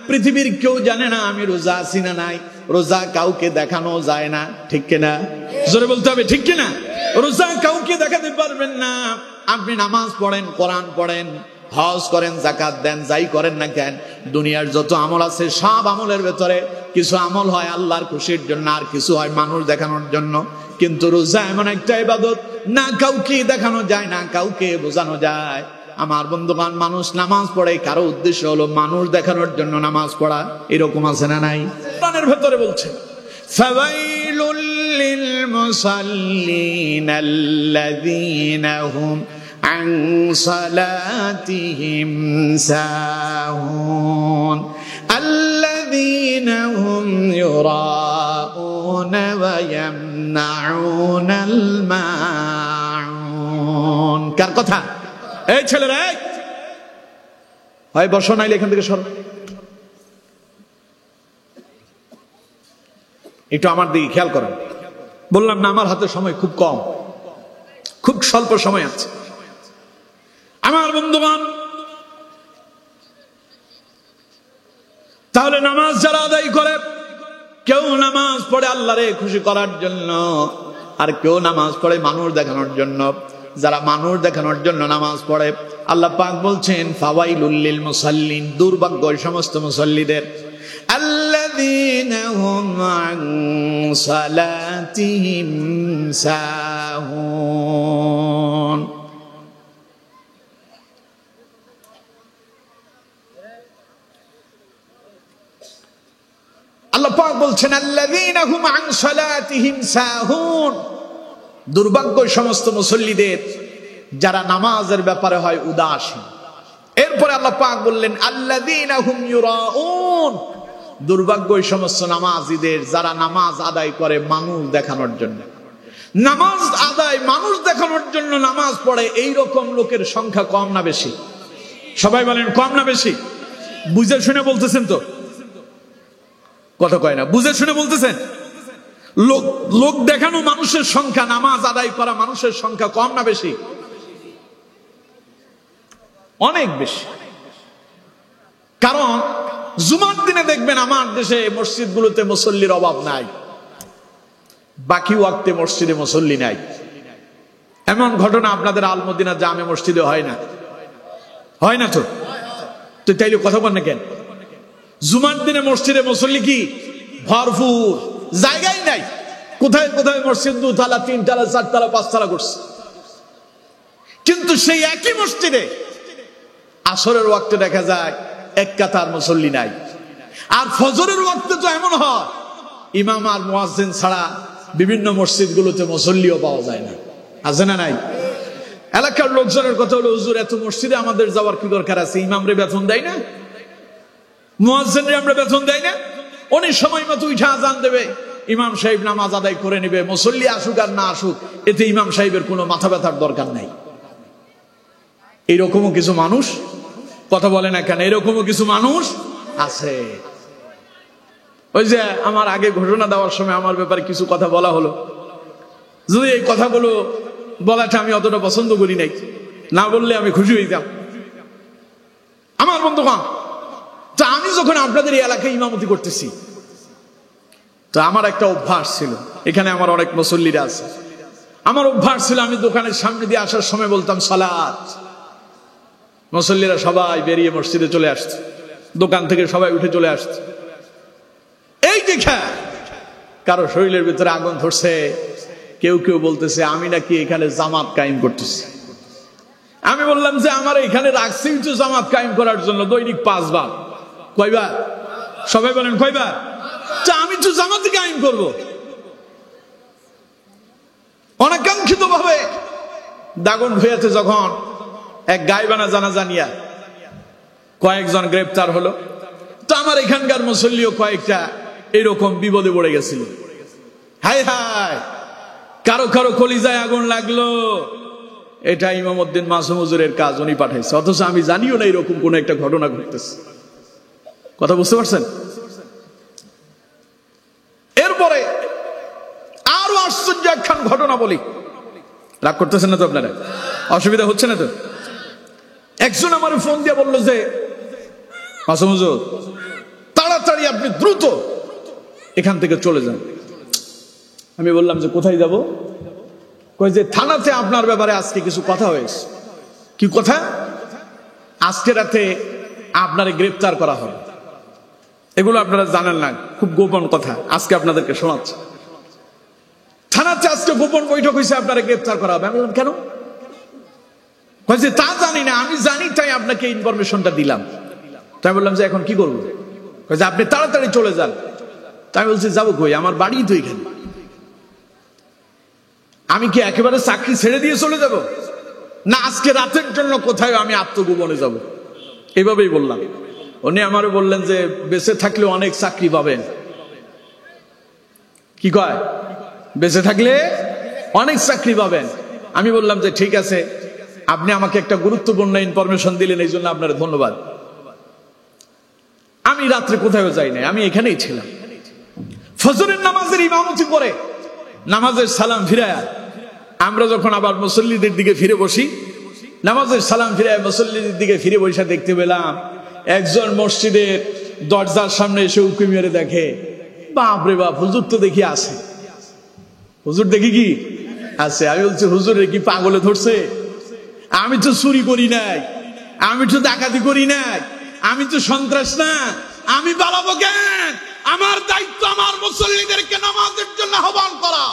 পৃথিবীর কেউ জানে না আমি রোজা আছি না নাই। রোজা কাউকে দেখানো যায় না, ঠিক কিনা? জোরে বলতে হবে, ঠিক কিনা? রোজা কাউকে দেখাতে পারবেন না। আপনি নামাজ পড়েন, কোরআন পড়েন, হজ করেন, যাকাত দেন, যাই করেন না কেন, দুনিয়ার যত আমল আছে সব আমলের ভেতরে কিছু আমল হয় আল্লাহর খুশির জন্য, আর কিছু হয় মানুষ দেখানোর জন্য। কিন্তু রোজা এমন একটা ইবাদত, না কাউকে দেখানো যায়, না কাউকে বোঝানো যায়। আমার বন্ধুগণ, মানুষ নামাজ পড়ে কারো উদ্দেশ্য হলো মানুষ দেখানোর জন্য নামাজ পড়া, এরকম আছে না নাই? কোরআনের ভেতরে বলছে, ফাওয়াইলুল লিল মুসাল্লিন আল্লাযীনা হুম আন সালাতিহিম সাহুন আল্লাযীনা হুম ইউরাউনা ওয়া ইয়ামনাউনাল মাউন। কার কথা? এই ছেলেরা, হয় বসো, নাইলে এখান থেকে সরো। একটু আমার দিকে খেয়াল করেন। বললাম না আমার হাতে সময় খুব কম, খুব স্বল্প সময় আছে। আমার বন্ধুগণ, তাহলে নামাজ যারা আদায় করে, কেউ নামাজ পড়ে আল্লাহরে খুশি করার জন্য, আর কেউ নামাজ পড়ে মানুষ দেখানোর জন্য। যারা মানুষ দেখানোর জন্য নামাজ পড়ে, আল্লাহ পাক বলছেন ফাওয়াইলুল লিল মুসাল্লিন, দুর্ভাগ্য ওই সমস্ত মুসাল্লিদের, আল্লাযীনা হুম আন সালাতিহিম সাহুন। আল্লাহ পাক বলছেন আল্লাযীনা হুম আন সালাতিহিম সাহুন, দুর্ভাগ্য সমস্ত মুসল্লিদের যারা নামাজের ব্যাপারে হয় উদাসীন। এরপরে আল্লাহ পাক বললেন আল্লাযীনা হুম ইউরাউন, দুর্ভাগ্য সমস্ত নামাজীদের যারা নামাজ আদায় করে মানুষ দেখানোর জন্য। নামাজ আদায় মানুষ দেখানোর জন্য নামাজ পড়ে, এই রকম লোকের সংখ্যা কম না বেশি? সবাই বলেন কম না বেশি? বুঝে শুনে বলতেছেন তো? কথা কয় না, বুঝে শুনে বলতেছেন? লোক দেখানো মানুষের সংখ্যা, নামাজ আদায় করা মানুষের সংখ্যা কম না বেশি? অনেক বেশি। কারণ জুমার দিনে দেখবেন আমার দেশে মসজিদগুলোতে মুসল্লির অভাব নাই, বাকি ওয়াক্তে মসজিদে মুসল্লি নাই। এমন ঘটনা আপনাদের আল-মদিনা জামে মসজিদে হয় না? হয় না তো? তো তাইলে কথা বল না কেন? জুমার দিনে মসজিদে মুসল্লি কি ভরপুর, জায়গাই নাই। কোথায় কোথায় মসজিদ 2 তলা 3 তলা 4 তলা 5 তলা করছে, কিন্তু সেই একই মসজিদে আসরের ওয়াক্তে দেখা যায় এক কাতার মুসল্লি নাই। আর ফজরের ওয়াক্তে তো এমন হয় ইমাম আর মুয়াজ্জিন ছাড়া বিভিন্ন মসজিদগুলোতে মুসল্লিও পাওয়া যায় না, আছে না নাই? এলাকার লোকজনের কথা হলো, হুজুর এত মসজিদে আমাদের যাওয়ার কি দরকার আছে? ইমামরে বেতন দেয় না, মুয়াজ্জিনরে আমরা বেতন দেয় না? উনি সময় মতো উঠে আজান দেবে, ইমাম সাহেব নামাজ আদায় করে নেবে, মুসল্লি আসুক আর না আসুক এতে ইমাম সাহেবের কোনো মাথা ব্যথার দরকার নাই। এইরকমও কিছু মানুষ, কথা বলে না কেন, এরকমও কিছু মানুষ আছে। ওই যে আমার আগে ঘোষণা দেওয়ার সময় আমার ব্যাপারে কিছু কথা বলা হলো, যদি এই কথাগুলো বলাটা আমি অতটা পছন্দ করি নাই, না বললে আমি খুশি হইতাম। আমার বন্ধুগণ, তা আমি যখন আপনাদের এই এলাকায় ইমামতি করতেছি, তো আমার একটা অভ্যাস ছিল, এখানে আমার অনেক মুসল্লিরা আছে, আমার অভ্যাস ছিল আমি দোকানের সামনে দিয়ে আসার সময় বলতাম সালাত। মুসল্লিরা সবাই বেরিয়ে মসজিদে চলে আসছে, দোকান থেকে সবাই উঠে চলে আসছে। এই দেখা কারো শরীরের ভিতরে আগুন ধরছে, কেউ কেউ বলতেছে আমি নাকি এখানে জামাত কায়েম করতেছি। আমি বললাম যে আমার এখানে রাখছি তো জামাত কায়েম করার জন্য দৈনিক 5 বার। কয়বার? সবাই বলেন কয়বার? আমি তো জামাত কায়েম করবো। অনাকাঙ্ক্ষিত ভাবে দাগন ভুঁইয়াতে যখন এক গায়বানা জানাজা নিয়া কয়েকজন গ্রেপ্তার হলো, তো আমার এখানকার মুসল্লিও কয়েকটা এরকম বিপদে পড়ে গেছিল। হায় হায়, কারো কারো কলিজায় আগুন লাগলো, এটা ইমামউদ্দিন মাসুম হুজুরের কাজ, উনি পাঠাইছে, অথচ আমি জানিও না এরকম কোন একটা ঘটনা ঘটতেছে। কথা বুঝতে পারছেন? এরপরে আরো আশ্চর্য একখান ঘটনা বলি, রাগ করতেছেন না তো আপনারা? অসুবিধা হচ্ছে না তো? একজন আমার ফোন দিয়ে বললো যে মাসুম হুজুর তাড়াতাড়ি আপনি দ্রুত এখান থেকে চলে যান। আমি বললাম যে কোথায় যাব? কই যে থানাতে আপনার ব্যাপারে আজকে কিছু কথা হয়েছে। কি কথা? আজকে রাতে আপনারে গ্রেফতার করা হবে। এগুলো আপনারা জানেন না, খুব গোপন কথা, আজকে আপনাদেরকে শোনাচ্ছি। থানাতে আজকে গোপন বৈঠক হয়েছে, আপনারা গ্রেফতার করা হবে। আমি বললাম কেন? কই যে তা জানি না, আমি জানি তাই আপনাকে ইনফরমেশনটা দিলাম। তাই বললাম যে এখন কি করবো? কই যে আপনি তাড়াতাড়ি চলে যান। তাই বলছি যাবো কই, আমার বাড়ি তো এখানে। আমি কি একেবারে চাকরি ছেড়ে দিয়ে চলে যাব? না আজকে রাতের জন্য কোথায় আমি আত্মগোপনে যাব? এইভাবেই বললাম। উনি আমারও বললেন যে বেঁচে থাকলে অনেক চাকরি পাবেন। কি কয়? বেঁচে থাকলে অনেক চাকরি পাবেন। আমি বললাম যে ঠিক আছে, আপনি আমাকে একটা গুরুত্বপূর্ণ ইনফরমেশন দিলেন, এই জন্য আপনার ধন্যবাদ। আমি রাত্রে কোথাও যাই নাই, আমি এখানেই ছিলাম। ফজরের নামাজের ইমামতি করে নামাজের সালাম ফিরায়া আমরা যখন আবার মুসল্লিদের দিকে ফিরে বসি, নামাজের সালাম ফিরায় মুসল্লিদের দিকে ফিরে বসে দেখতে পেলাম একজন মসজিদের দরজার সামনে এসে উঁকি মেরে দেখে, বাপরে বাপ, হুজুর তো দেখি আছে। হুজুর দেখি কি আছে? আমি বলছি হুজুরের কি পাগলে ধরছে? আমি তো চুরি করি নাই, আমি তো ডাকাতি করি নাই, আমি তো সন্ত্রাস না, আমি পালাবো কেন? আমার দায়িত্ব আমার মুসল্লিদেরকে নামাজের জন্য আহ্বান করা,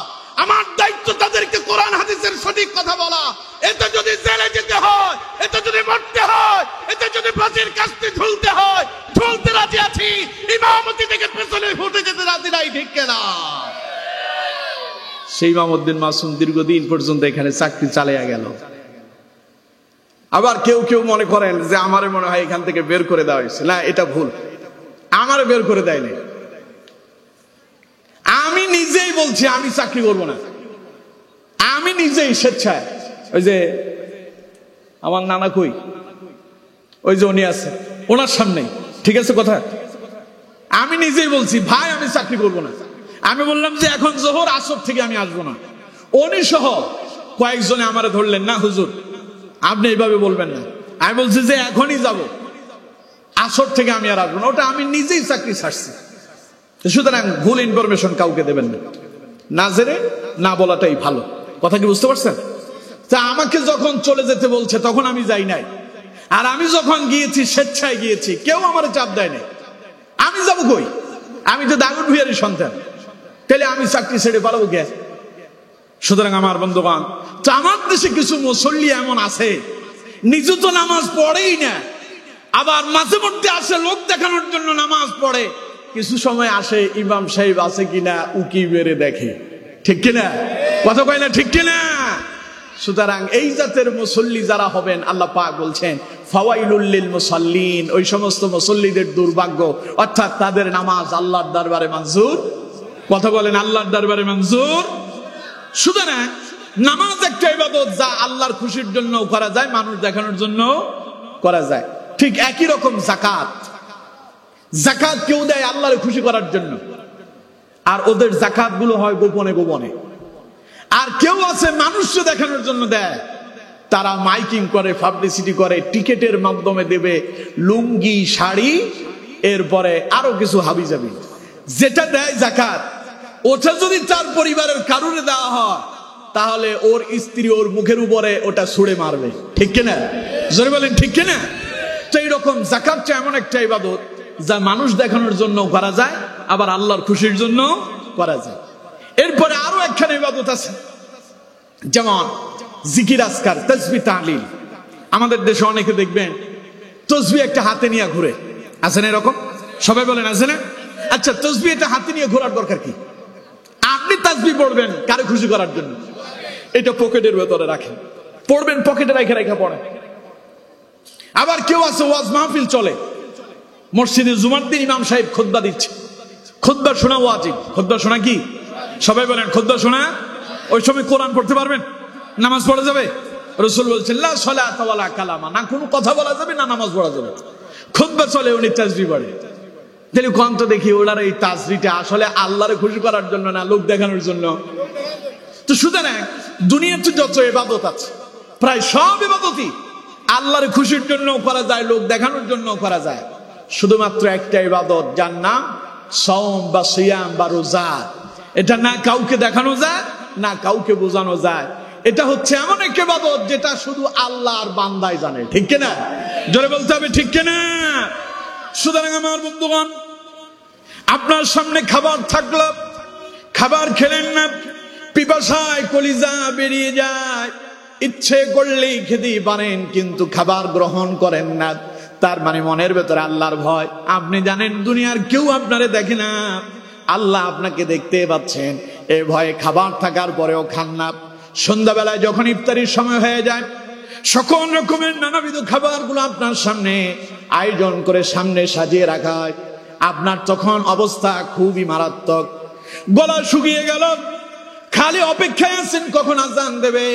আমার দায়িত্ব তাদেরকে কোরআন হাদিসের সঠিক কথা বলা। এতে যদি জেলে যেতে হয়, এতে যদি মরতে হয়, এতে যদি ফাঁসির কাস্তে ঝুলতে হয়, ঝুলতে রাজি আছি। ইমামতি থেকে পেছনে ফুটে যেতে রাজি নাই, ঠিক কিনা? সেই ইমামউদ্দিন মাসুম দীর্ঘদিন পর্যন্ত এখানে চাকরি চালিয়ে গেল। আবার কেউ কেউ মনে করেন যে আমারে মনে হয় এখান থেকে বের করে দেওয়া হয়েছে। না, এটা ভুল, আমারে বের করে দেয়নি। আমি নিজেই বলছি আমি চাকরি করবো না, আমি নিজেই স্বেচ্ছায়। ওই যে আমার নানা কই, ওই যে উনি আছে, ওনার সামনে, ঠিক আছে কথা, আমি নিজেই বলছি ভাই আমি চাকরি করবো না। আমি বললাম যে এখন জোহর আসর থেকে আমি আসবো না। উনি সহ কয়েকজনে আমারে ধরলেন, না হুজুর আপনি এইভাবে বলবেন না। আমি বলছি যে এখনই যাব, আসর থেকে আমি আর আসবো না। ওটা আমি নিজেই চাকরি ছাড়ছি। সুতরাং ভুল ইনফরমেশন কাউকে দেবেন না, না জেনে না বলাটাই ভালো। কথা কি বুঝতে পারছেন? তা আমাকে যখন চলে যেতে বলছে তখন আমি যাই নাই, আর আমি যখন গিয়েছি স্বেচ্ছায় গিয়েছি, কেউ আমার চাপ দেয় নাই। আমি যাবো কই? আমি তো দাগন ভুঁইয়ারই সন্তান, তাহলে আমি চাকরি ছেড়ে পালাবো কে? সুতরাং আমার বন্ধুগণ, তো আমার দেশে কিছু মুসল্লি এমন আছে নিজে তো নামাজ পড়েই না, কিন্তু নামাজের পরেও মুসল্লিদের জন্য দোয়া করে। কথা বলেন ঠিক কিনা? আমি বলছি যে এখন জোহর আসর থেকে আমি আসবো না। উনি সহ কয়েকজনে আমারে ধরলেন, না হুজুর আপনি এইভাবে বলবেন না। আমি বলছি যে এখনই যাব, আসর থেকে আমি আর আসবো না। ওটা আমি নিজেই চাকরি ছাড়ছি। সুতরাং ভুল ইনফরমেশন কাউকে দেবেন না, না জেনে না বলাটাই ভালো। কথা কি বুঝতে পারছেন? তা আমাকে যখন চলে যেতে বলছে তখন আমি যাই নাই, আর আমি যখন গিয়েছি স্বেচ্ছায় গিয়েছি, কেউ আমার চাপ দেয় নাই। আমি যাবো কই? আমি তো দাগন ভুঁইয়ারই সন্তান, তাহলে আমি চাকরি ছেড়ে পালাবো কে? সুতরাং আমার বন্ধুগণ, তো আমার দেশে কিছু মুসল্লি এমন আছে আবার মাঝে মধ্যে আসে লোক দেখানোর জন্য নামাজ পড়ে, কিছু সময় আসে ইমাম সাহেব আছে কিনা উকি বেড়ে দেখে। ঠিক কিনা? কথা কয় না ঠিক কিনা? সুতরাং এই জাতের মুসল্লি যারা হবেন, আল্লাহ পাক বলছেন ফাওয়াইলুল লিল মুসাল্লিন, ওই সমস্ত মুসল্লিদের দুর্ভাগ্য, অর্থাৎ তাদের নামাজ আল্লাহর দরবারে মঞ্জুর। কথা বলেন, আল্লাহর দরবারে মঞ্জুর। সুতরাং নামাজ একটা ইবাদত যা আল্লাহর খুশির জন্য করা যায়, মানুষ দেখানোর জন্য করা যায়। ঠিক একই রকম যাকাত, যাকাত কেউ দেয় আল্লাহর খুশি করার জন্য, আর ওদের যাকাত গুলো হয় গোপনে গোপনে। আর কেউ আছে মানুষকে দেখানোর জন্য দেয়, তারা মাইকিং করে, পাবলিসিটি করে, টিকেটের মাধ্যমে দেবে লুঙ্গি, শাড়ি, এরপরে আরো কিছু হাবিজাবি। যেটা দেয় যাকাত, ওটা যদি তার পরিবারের কারণে দেওয়া হয়, তাহলে ওর স্ত্রী ওর মুখের উপরে ওটা ছুঁড়ে মারবে। ঠিক কিনা? জোরে বলেন ঠিক কিনা? তো এইরকম যাকাতটা এমন একটা ইবাদত যা মানুষ দেখানোর জন্য করা যায়, আবার আল্লাহর খুশির জন্য করা যায়। এরপরে আরো একখানে ইবাদত আছে, যেমন জিকির আজকার, তাসবিহ তাহলিল। আমাদের দেশে অনেকে দেখবেন তাসবিহ একটা হাতে নিয়ে ঘুরে, আছে না এরকম? সবাই বলেন আছে না? আচ্ছা, তাসবিহ এটা হাতে নিয়ে ঘোরার দরকার কি? আপনি তাসবিহ পড়বেন কারে খুশি করার জন্য, এটা পকেটের ভেতরে রাখেন, পড়বেন পকেটে রেখে রেখে পড়েন। আবার কেউ আছে ওয়াজ মাহফিল চলে, মসজিদে জুমার দিন ইমাম সাহেব খুতবা দিচ্ছে, খুতবা শোনা ওয়াজিব। খুতবা শোনা কি? সবাই বলেন খুতবা শোনা। ওই সময় কোরআন পড়তে পারবেন? নামাজ পড়া যাবে? রাসূল বলছেন লা সালাতা ওয়ালা কালামা, না কোনো কথা বলা যাবে না নামাজ পড়া যাবে। খুতবা চলে, উনি তাসবিহ পড়ে। তাহলে কোন তো দেখি ওনার এই তাসবিহটা আসলে আল্লাহরে খুশি করার জন্য না লোক দেখানোর জন্য? তো সুতরাং দুনিয়াতে যত ইবাদত আছে, প্রায় সব ইবাদতই আল্লাহর খুশির জন্য করা যায়, লোক দেখানোর জন্য করা যায়। শুধুমাত্র একটা ইবাদত, যার নাম সাওম বা সিয়াম বা রোজা। এটা না কাউকে দেখানো যায়, না কাউকে বোঝানো যায়। এটা হচ্ছে এমন একটা ইবাদত যেটা শুধু আল্লাহর বান্দাই জানে। ঠিক কিনা? জোরে বলতে হবে ঠিক কিনা? সুতরাং আমার বন্ধুগণ, আপনার সামনে খাবার থাকলো, খাবার খেলেন না, পিপাসায় কলিজা বেরিয়ে যায়, ইচ্ছে করলেই খেতে পারেন, কিন্তু খাবার গ্রহণ করেন না। তার মানে মনের ভেতরে আল্লাহর ভয়। আপনি জানেন দুনিয়ার কেউ আপনারে দেখে না, আল্লাহ আপনাকে দেখতে পাচ্ছেন, এই ভয়ে খাবার থাকার পরেও খান না। সন্ধ্যাবেলায় যখন ইফতারির সময় হয়ে যায়, সকল রকমের নানাবিধ খাবারগুলো আপনার সামনে আয়োজন করে সামনে সাজিয়ে রাখা হয়, আপনার তখন অবস্থা খুবই মারাত্মক। গলা শুকিয়ে গেল, খালি অপেক্ষায় আছেন কখন আজান দেবে।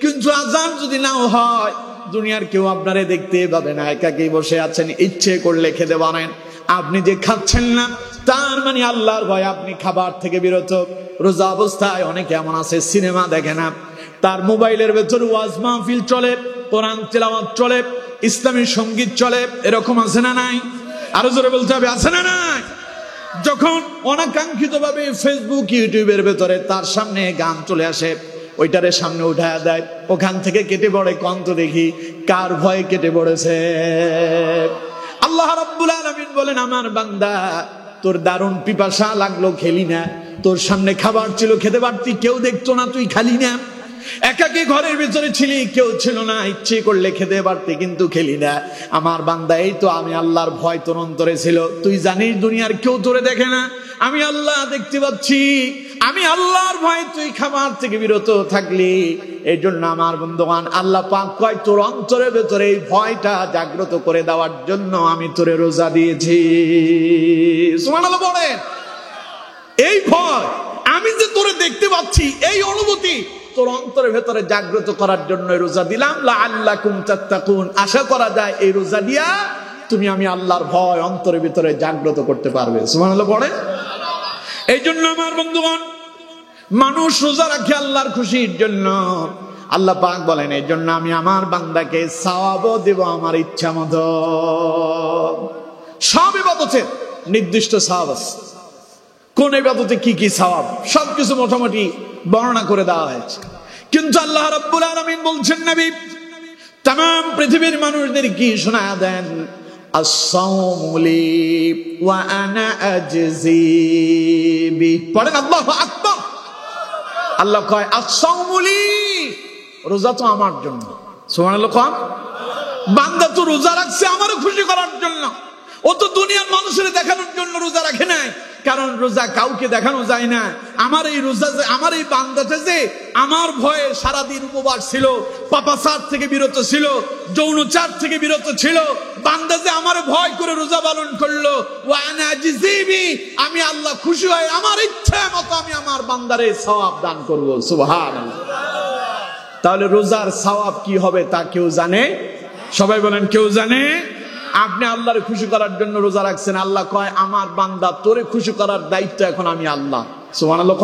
কিন্তু আজান যদি নাও হয়, দুনিয়ার কেউ আপনারে দেখতে পাবে না, একাকী বসে আছেন, ইচ্ছে করলে খেতে পারেন। আপনি যে খাচ্ছেন না, তার মানে আল্লাহর ভয় আপনি খাবার থেকে বিরত। রোজা অবস্থায় অনেকে এমন আছে সিনেমা দেখে না, তার মোবাইলের ভেতর ওয়াজ মাহফিল চলে, কোরআন তেলাওয়াত চলে, ইসলামী সঙ্গীত চলে। এরকম আছে না নাই? আরো জোরে বলতে হবে, আছে না নাই? যখন অনাকাঙ্ক্ষিত ভাবে ফেসবুক ইউটিউবের ভেতরে তার সামনে গান চলে আসে, ওইটারে সামনে উঠায় দেয়, ওখান থেকে কেটে পড়ে। কন্ত দেখি কার ভয়ে কেটে পড়েছে? আল্লাহ রাব্বুল আলামিন বলেন, আমার বান্দা, তোর দারুণ পিপাসা লাগলো, খেলি না। তোর সামনে খাবার ছিল, খেতে পারতি, কেউ দেখতো না, তুই খালি না। একাকী ঘরের ভিতরে ছিলি, কেউ ছিল না, ইচ্ছে করলে খেতে পারতি, কিন্তু খেলি না। আমার বান্দা, এই তো আমি আল্লাহর ভয় তোর অন্তরে ছিল। তুই জানিস দুনিয়ার কেউ তোরে দেখে না, আমি আল্লাহ দেখতে পাচ্ছি। আমি আল্লাহর ভয় তুই খাবার থেকে বিরত থাকলি। এই জন্য আমার বন্ধুগণ, আল্লাহ পাক কয়, তোর অন্তরের ভেতরে এই ভয়টা জাগ্রত করে দেওয়ার জন্য আমি তোরে রোজা দিয়েছি। সুবহানাল্লাহ বলেন। এই ভয়, আমি যে তোরে দেখতে পাচ্ছি, এই অনুভূতি তোর অন্তরের ভেতরে জাগ্রত করার জন্য রোজা দিলাম। লাআল্লাকুম তাত্তাকুন, আশা করা যায় এই রোজা দিয়া তুমি আমি আল্লাহর ভয় অন্তরের ভিতরে জাগ্রত করতে পারবে। সুবহানাল্লাহ বলেন। এই জন্য আমার বন্ধুগণ, মানুষ রোজা রাখে আল্লাহর খুশির জন্য। আল্লাহ পাক বলেন, এই জন্য আমি আমার বান্দাকে সওয়াবও দেব আমার ইচ্ছা মতো। সব ইবাদতের নির্দিষ্ট সওয়াব আছে। কোন ইবাদতে কি কি সওয়াব, সবকিছু মোটামুটি বর্ণনা করে দেওয়া হয়েছে। কিন্তু আল্লাহ রাব্বুল আলামিন বলছেন, নবী तमाम পৃথিবীর মানুষদের কি শোনায়া দেন, আস-সাওমু লি ওয়া আনা আজজি বি। পড়েন আল্লাহু আকবার। আল্লাহ কয়, আস-সাওমু লি, রোজা তো আমার জন্য। সুবহানাল্লাহ কম। বান্দা তো রোজা রাখছে আমারও খুশি করার জন্য, ও তো দুনিয়ার মানুষের দেখানোর জন্য রোজা রাখে নাই। কারণ রোজা কাউকে দেখানো যায় না। আমার এই রোজা যে, আমার এই বান্দাটা যে আমার ভয়ে সারাদিন উপবাস ছিল, পাপাচার থেকে বিরত ছিল, যৌনচার থেকে বিরত ছিল, বান্দা যে আমার ভয় করে রোজা পালন করলো, আমি আল্লাহ খুশি হয়ে আমার ইচ্ছা মতো আমি আমার বান্দারে সওয়াব দান করবো। সুবহানাল্লাহ। তাহলে রোজার সওয়াব কি হবে তা কেউ জানে? সবাই বলেন, কেউ জানে? আপনি আল্লাহরে খুশি করার জন্য রোজা রাখছেন, আল্লাহ কয় আমার বান্দা তোরে খুশি করার দায়িত্ব এখন আমি আল্লাহ। সুবহানাল্লাহ।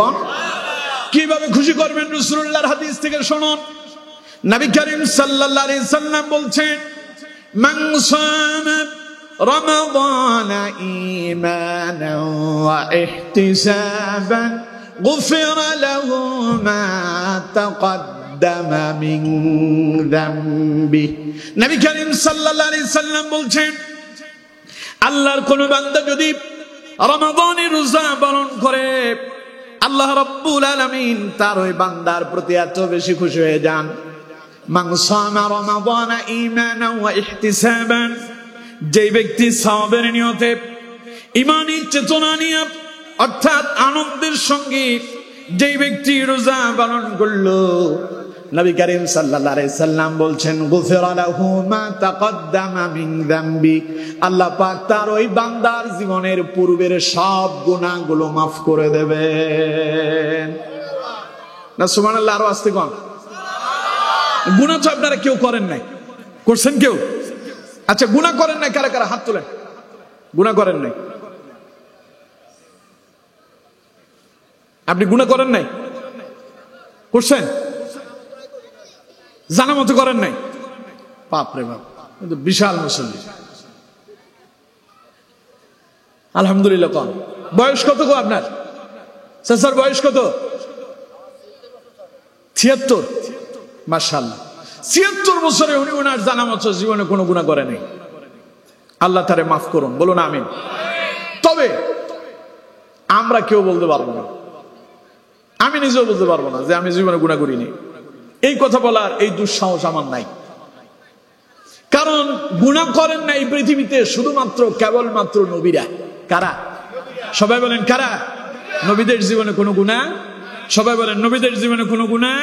কিভাবে খুশি করবেন? রাসূলুল্লাহর হাদিস থেকে শুনুন। নবী করিম সাল্লাল্লাহু আলাইহি সাল্লাম বলছেন, মান সামা রমাদান ঈমানান ওয়া ইহতিসাবান গুফিরা লাহু মা তাকদ্দামা মিন যামবি। নবী করিম সাল্লাল্লাহু আলাইহি সাল্লাম বলছেন, আল্লাহর কোন বান্দা যদি রমাদানের রোজা পালন করে, আল্লাহ রাব্বুল আলামিন তার ওই বান্দার প্রতি এত বেশি খুশি হয়ে যান। মান সামা রমাদান ঈমানান ওয়া ইহতিসাবান, যে ব্যক্তি সওয়াবের নিয়তে ঈমানী চেতনা নিয়ে অর্থাৎ আনন্দের সঙ্গে যে ব্যক্তি রোজা পালন করলো, নবী করিম সাল্লাল্লাহু আলাইহি সাল্লাম বলছেন, গুফিরা লাহু মা তাকদ্দামা মিন যামবি, আল্লাহ পাক তার ওই বান্দার জীবনের পূর্বের সব গুনাহগুলো মাফ করে দেবেন। না সুবহানাল্লাহ, আরো আস্তে কোন। গুনাহ তো আপনারা কেউ করেন নাই, করছেন কেউ? আচ্ছা, গুনাহ করেন নাই কারা কারা? হাত তোলেন। গুনাহ করেন নাই? আপনি গুনাহ করেন নাই? করছেন? জানা মতো করেন নাই? বাপরে বাপ, কিন্তু বিশাল মুসল্লি। আলহামদুলিল্লাহ। কম বয়স কত গো আপনার? স্যার বয়স কত? ৭৬। মাশাআল্লাহ, ৭৬ বছরে উনি ওনার জানা মতো জীবনে কোনো গুনাহ করে নাই। আল্লাহ তারে মাফ করুন, বলুন আমিন। তবে আমরা কেউ বলতে পারবো না, আমি নিজেও বলতে পারবো না যে আমি জীবনে গুনাহ করিনি। এই কথা বলার এই দুঃসাহস আমার নাই। কারণ গুনাহ করেন না এই পৃথিবীতে শুধুমাত্র কেবলমাত্র নবীরা। কারা? সবাই বলেন কারা? নবীদের জীবনে কোনো গুনাহ? সবাই বলেন নবীদের জীবনে কোনো গুনাহ।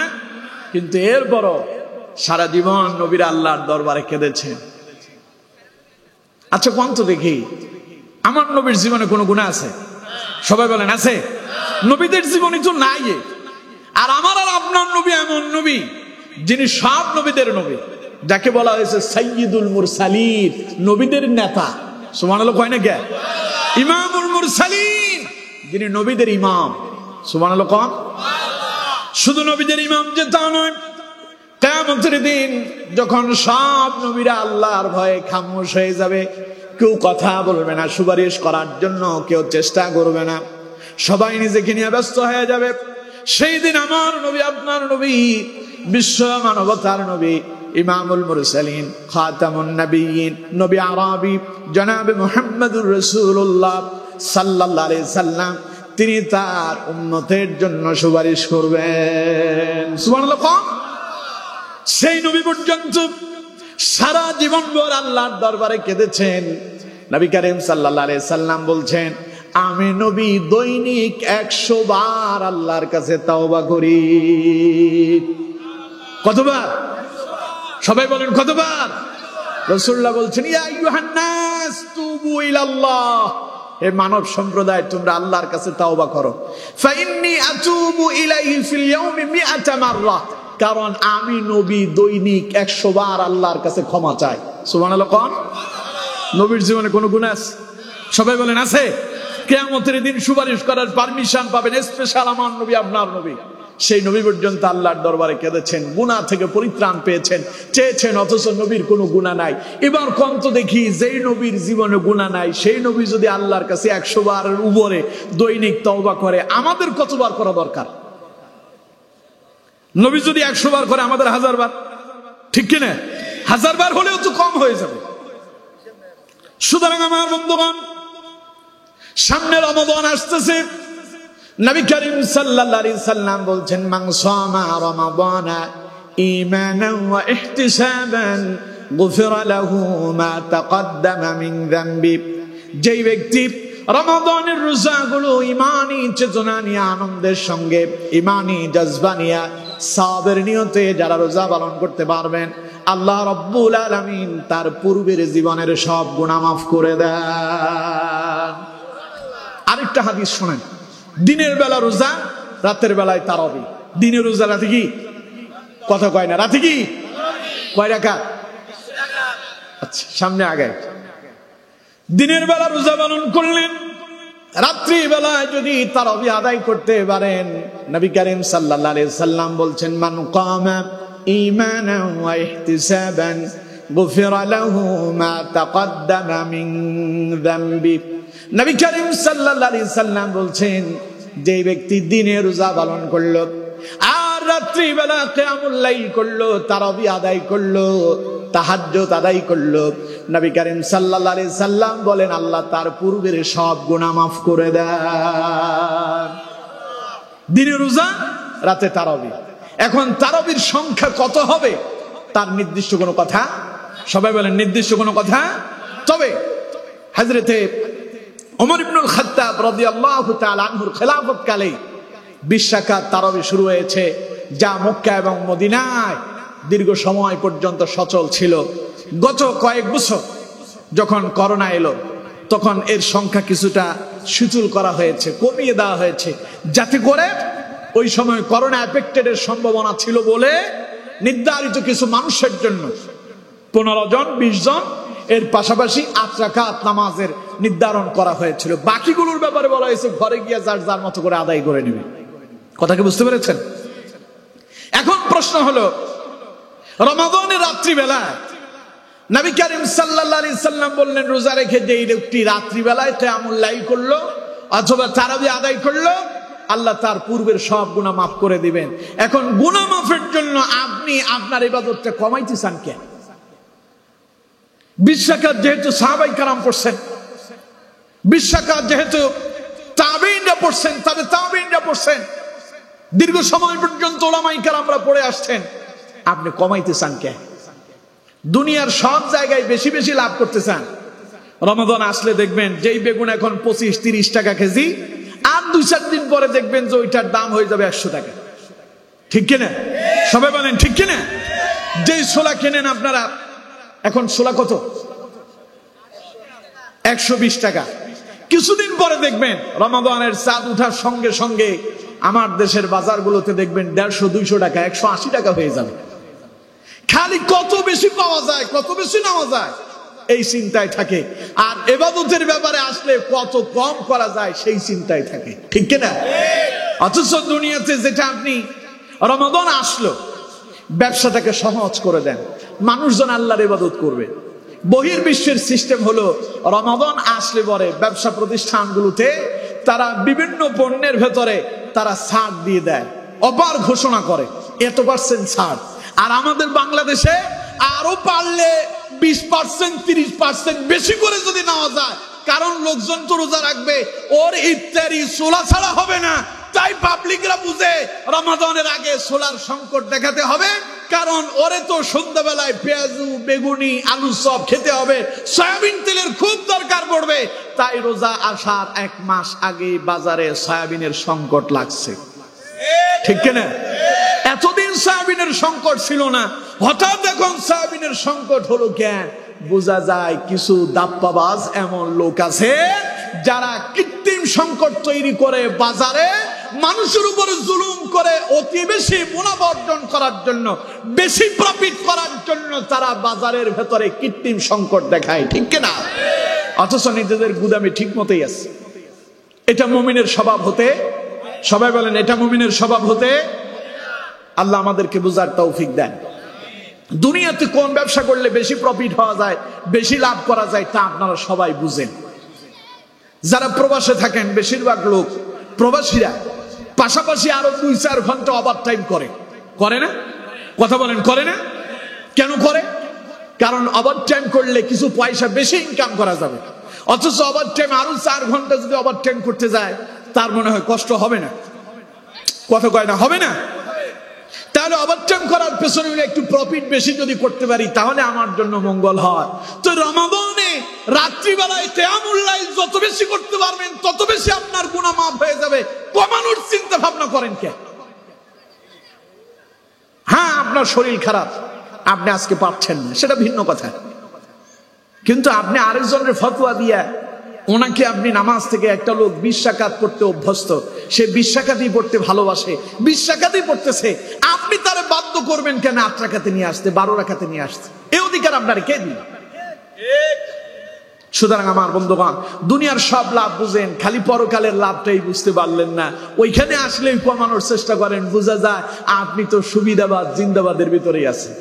কিন্তু এরপরও সারা জীবন নবীরা আল্লাহর দরবারে কেঁদেছেন। আচ্ছা কোন তো দেখি, আমার নবীর জীবনে কোনো গুনাহ আছে? সবাই বলেন আছে? নবীদের জীবনে তো নাই। আর আমার আর আপনার নবী এমন নবী যিনি সব নবীদের নবী, যাকে বলা হয়েছে সাইয়্যিদুল মুরসালিন, নবীদের নেতা। সুবহানাল্লাহ কয় না কে? ইমামুল মুরসালিন, যিনি নবীদের ইমাম। সুবহানাল্লাহ কোন? শুধু নবীদের ইমাম যে তা নয়, কিয়ামতের দিন যখন সব নবীরা আল্লাহর ভয়ে খামোশ হয়ে যাবে, কেউ কথা বলবে না, সুপারিশ করার জন্য কেউ চেষ্টা করবে না, সবাই নিজেকে নিয়ে ব্যস্ত হয়ে যাবে, সেই দিন আমার নবী, আপনার নবী, বিশ্ব মানবতার নবী, ইমামুল মুরসালিন, খাতামুন নবিয়্যিন, নবী আরবি জনাবে মুহাম্মদুর রাসূলুল্লাহ সাল্লাল্লাহু আলাইহি সাল্লাম, তিনি তার উম্মতের জন্য সুপারিশ করবেন। সুবহানাল্লাহ। সেই নবী পর্যন্ত সারা জীবনভর আল্লাহর দরবারে কেঁদেছেন। নবী করিম সাল্লাল্লাহু আলাইহি সাল্লাম বলছেন, আমি নবী দৈনিক 100 বার আল্লাহর কাছে তাওবা করি। কতবার? সবাই বলেন কতবার? রাসূলুল্লাহ বলছেন, ইয়া আইয়ুহান নাস তুবু ইলাল্লাহ, হে মানব সম্প্রদায় তোমরা আল্লাহর কাছে তাওবা করো। ফা ইন্নী আতুবু ইলাইহি ফিল ইয়াউমি 100 মাররা, কারণ আমি নবী দৈনিক 100 বার আল্লাহর কাছে ক্ষমা চাই। সুবহানাল্লাহ। কোন নবীর জীবনে কোনো গুনাহ আছে? সবাই বলেন আছে। কিয়ামতের দিন সুপারিশ করার পারমিশন পাবেন স্পেশাল আমার নবী, আপনার নবী। সেই নবী পর্যন্ত আল্লাহর দরবারে কেঁদেছেন, গুনাহ থেকে পরিত্রাণ পেয়েছেন, চেয়েছেন, অথচ নবীর কোনো গুনাহ নাই। এবার কোন তো দেখি, যেই নবীর জীবনে গুনাহ নাই সেই নবী যদি আল্লাহর কাছে 100 বারের উপরে দৈনিক তওবা করে, আমাদের কতবার করা দরকার? নবী যদি 100 বার করে, আমাদের 1000 বার, ঠিক কিনা? 1000 বার হলেও তো কম হয়ে যাবে। সুতরাং আমার বন্ধুগণ, সামনে রমাদান আসতেছে। নবী করিম সাল্লাল্লাহু আলাইহি সাল্লাম বলছেন, মান সামা রমাদানা ঈমানান ওয়া ইহতিসাবান গুফিরা লাহু মা তাকদ্দামা মিন যামবি। যেই ব্যক্তি রমাদানের রোজাগুলো ঈমানী চেতনা নিয়ে, আনন্দের সঙ্গে, ঈমানী জজবা নিয়ে, সাবের নিয়তে যারা রোজা পালন করতে পারবেন, আল্লাহ রাব্বুল আলামিন তার পূর্বের জীবনের সব গুনাহ মাফ করে দেন। আরেকটা হাদিস শুনেন, দিনের বেলা রোজা, রাতের বেলায় তারাবি। দিনের রোজা, রাতে কি? কথা কয় না, রাতে কি? কয় রাকাত? আচ্ছা, সামনে আগায়। দিনের বেলা রোজা পালন করলেন, রাত্রি বেলায় যদি তারাবি আদায় করতে পারেন, নবী করিম সাল্লাল্লাহু আলাইহি সাল্লাম বলছেন, মান কামা ঈমানান ওয়া ইহতিসাবান গুফিরা লাহু মা তাকদ্দামা মিন যামবি। নবী করিম সাল্লাল্লাহু আলাইহি সাল্লাম বলছেন, যে ব্যক্তি দিনে রোজা পালন করলো আর রাত্রি বেলা কিয়ামুল লাইল করলো, তারাবি আদায় করলো, তাহাজ্জুদ আদায় করলো, নবী করিম সাল্লাল্লাহু আলাইহি সাল্লাম বলেন আল্লাহ তার পূর্বের সব গুনাহ মাফ করে দেন। দিনে রোজা, রাতে তারাবি। এখন তারাবির সংখ্যা কত হবে তার নির্দিষ্ট কোনো কথা, সবাই বলেন নির্দিষ্ট কোনো কথা। তবে হযরতে ওমর ইবনুল খাত্তাব রাদিয়াল্লাহু তাআলা আনহুর খেলাফত কালে 20 রাকাত তারাবি শুরু হয়েছে, যা মক্কা এবং মদিনায় দীর্ঘ সময় পর্যন্ত সচল ছিল। গত কয়েক বছর যখন করোনা এলো, তখন এর সংখ্যা কিছুটা শিথিল করা হয়েছে, কমিয়ে দেওয়া হয়েছে, যাতে করে ওই সময় করোনা এফেক্টেডের সম্ভাবনা ছিল বলে নির্ধারিত কিছু মানুষের জন্য 15 জন 20 জন, এর পাশাপাশি 8 রাকাত নামাজের নির্ধারণ করা হয়েছিল। বাকিগুলোর ব্যাপারে বলা হয়েছে ঘরে গিয়ে যার যার মতো করে আদায় করে নেবে। কথা কি বুঝতে পেরেছেন? এখন প্রশ্ন হলো, রমাদানের রাত্রিবেলা নবী করিম সাল্লাল্লাহু আলাইহি সাল্লাম বললেন, রোজা রেখে যে ব্যক্তি রাত্রিবেলায় কিয়ামুল লাইল করলো অথবা তারাবি আদায় করলো, আল্লাহ তার পূর্বের সব গুনাহ মাফ করে দিবেন। এখন গুনাহ মাফের জন্য আপনি আপনার ইবাদতটা কমাইতে চান কেন? 20 রাকাত যেহেতু সাহাবায়ে কেরাম পড়ছেন, 20 রাকাত যেহেতু তাবেঈনরা পড়ছেন, তবে তাবেঈনরা পড়ছেন, দীর্ঘ সময় পর্যন্ত উলামায়ে কেরামরা পড়ে আসছেন, আপনি কমাইতে চান কেন? দুনিয়ার সব জায়গায় বেশি বেশি লাভ করতে চান। রমাদান আসলে দেখবেন যেই বেগুন এখন 25-30 টাকা কেজি, আর 2-4 দিন পরে দেখবেন যে ওইটার দাম হয়ে যাবে 100 টাকা। ঠিক কিনা? সবাই বলেন ঠিক কিনা? যেই ছোলা কেনেন আপনারা, এখন ছোলা কত? 120 টাকা। কিছুদিন পরে দেখবেন রমাদানের চাঁদ উঠার সঙ্গে সঙ্গে আমার দেশের বাজারগুলোতে দেখবেন 150-200 টাকা, 180 টাকা হয়ে যাবে। খালি কত বেশি পাওয়া যায়, কত বেশি নেওয়া যায়, এই চিন্তায় থাকে। আর ইবাদতের ব্যাপারে আসলে কত কম করা যায় সেই চিন্তায় থাকে। ঠিক কিনা? অথচ দুনিয়াতে যেটা আপনি রমাদান আসলো, ব্যবসাটাকে সহজ করে দেন, মানুষজন আল্লাহর ইবাদত করবে। বহির্বিশ্বের সিস্টেম হলো, রমাদান আসলে পরে ব্যবসা প্রতিষ্ঠানগুলোতে তারা বিভিন্ন পণ্যের ভেতরে তারা ছাড় দিয়ে দেয়, অফার ঘোষণা করে, এত% ছাড়। আর আমাদের বাংলাদেশে আরো পারলে 20%, 30% বেশি করে যদি নেওয়া যায়, কারণ লোকজন তো রোজা রাখবে, ওর ইফতারি ছোলা ছাড়া হবে না, তাই পাবলিকরা বুঝে রমাদানের আগে ছোলার সংকট দেখাতে হবে, কারণ ওরে তো সন্ধ্যাবেলায় পেঁয়াজু, বেগুনি, আলু সব খেতে হবে, সয়াবিন তেলের খুব দরকার পড়বে, তাই রোজা আসার 1 মাস আগে বাজারে সয়াবিনের সংকট লাগছে। ঠিক কিনা? এতদিন সয়াবিনের সংকট ছিল না, হঠাৎ এখন সয়াবিনের সংকট হলো কেন? বোঝা যায় কিছু দাপ্পাবাজ এমন লোক আছে যারা কৃত্রিম সংকট তৈরি করে বাজারে মানুষের উপরে জুলুম করে অতি বেশি মুনাফা অর্জন করার জন্য, বেশি প্রফিট করার জন্য তারা বাজারের ভেতরে কৃত্রিম সংকট দেখায়। ঠিক কিনা? অথচ নিজেদের গুদামে ঠিক মতোই আছে। এটা মুমিনের স্বভাব হতে, সবাই বলেন এটা মুমিনের স্বভাব হতে। আল্লাহ আমাদেরকে বুঝার তৌফিক দেন। দুনিয়াতে কোন ব্যবসা করলে বেশি প্রফিট হওয়া যায়, বেশি লাভ করা যায়, তা আপনারা সবাই বুঝেন। যারা প্রবাসে থাকেন, বেশিরভাগ লোক প্রবাসীরা পাশাপাশি আরো 2-4 ঘন্টা ওভার টাইম করে না? কথা বলেন, করে না? কেন করে? কারণ ওভার টাইম করলে কিছু পয়সা বেশি ইনকাম করা যাবে। অথচ ওভার টাইম আরো 4 ঘন্টা যদি ওভার টাইম করতে যায়, তার মনে হয় কষ্ট হবে না। কথা কয় না? হবে না? তাহলে তাহলে ওভারটাইম করার পেছনে একটু প্রফিট বেশি যদি করতে পারি তাহলে আমার জন্য মঙ্গল হয়। তো রমাদানে রাত্রিবেলায় কিয়ামুল লাইল যত বেশি করতে পারবেন তত বেশি আপনার গুনাহ মাফ হয়ে যাবে। কমানোর চিন্তা ভাবনা করেন কে? হ্যাঁ, আপনার শরীর খারাপ, আপনি আজকে পারছেন না, সেটা ভিন্ন কথা। কিন্তু আপনি আরেকজনের ফতোয়া দিয়া ওনাকে আপনি নামাজ থেকে একটা লোক 20 রাকাত পড়তে অভ্যস্ত, সে 20 রাকাতই পড়তে ভালোবাসে, 20 রাকাতই পড়তেছে, আপনি তারে বাধ্য করবেন কেন 8 রাকাতে নিয়ে আসতে, 12 রাকাতে নিয়ে আসতে? এই অধিকার আপনার কে দিল? সুতরাং আমার বন্ধুগণ, দুনিয়ার সব লাভ বুঝেন, খালি পরকালের লাভটাই বুঝতে পারলেন না। ওইখানে আসলেই কমানোর চেষ্টা করেন, বোঝা যায় আপনি তো সুবিধাবাদ জিন্দাবাদের ভিতরেই আছেন।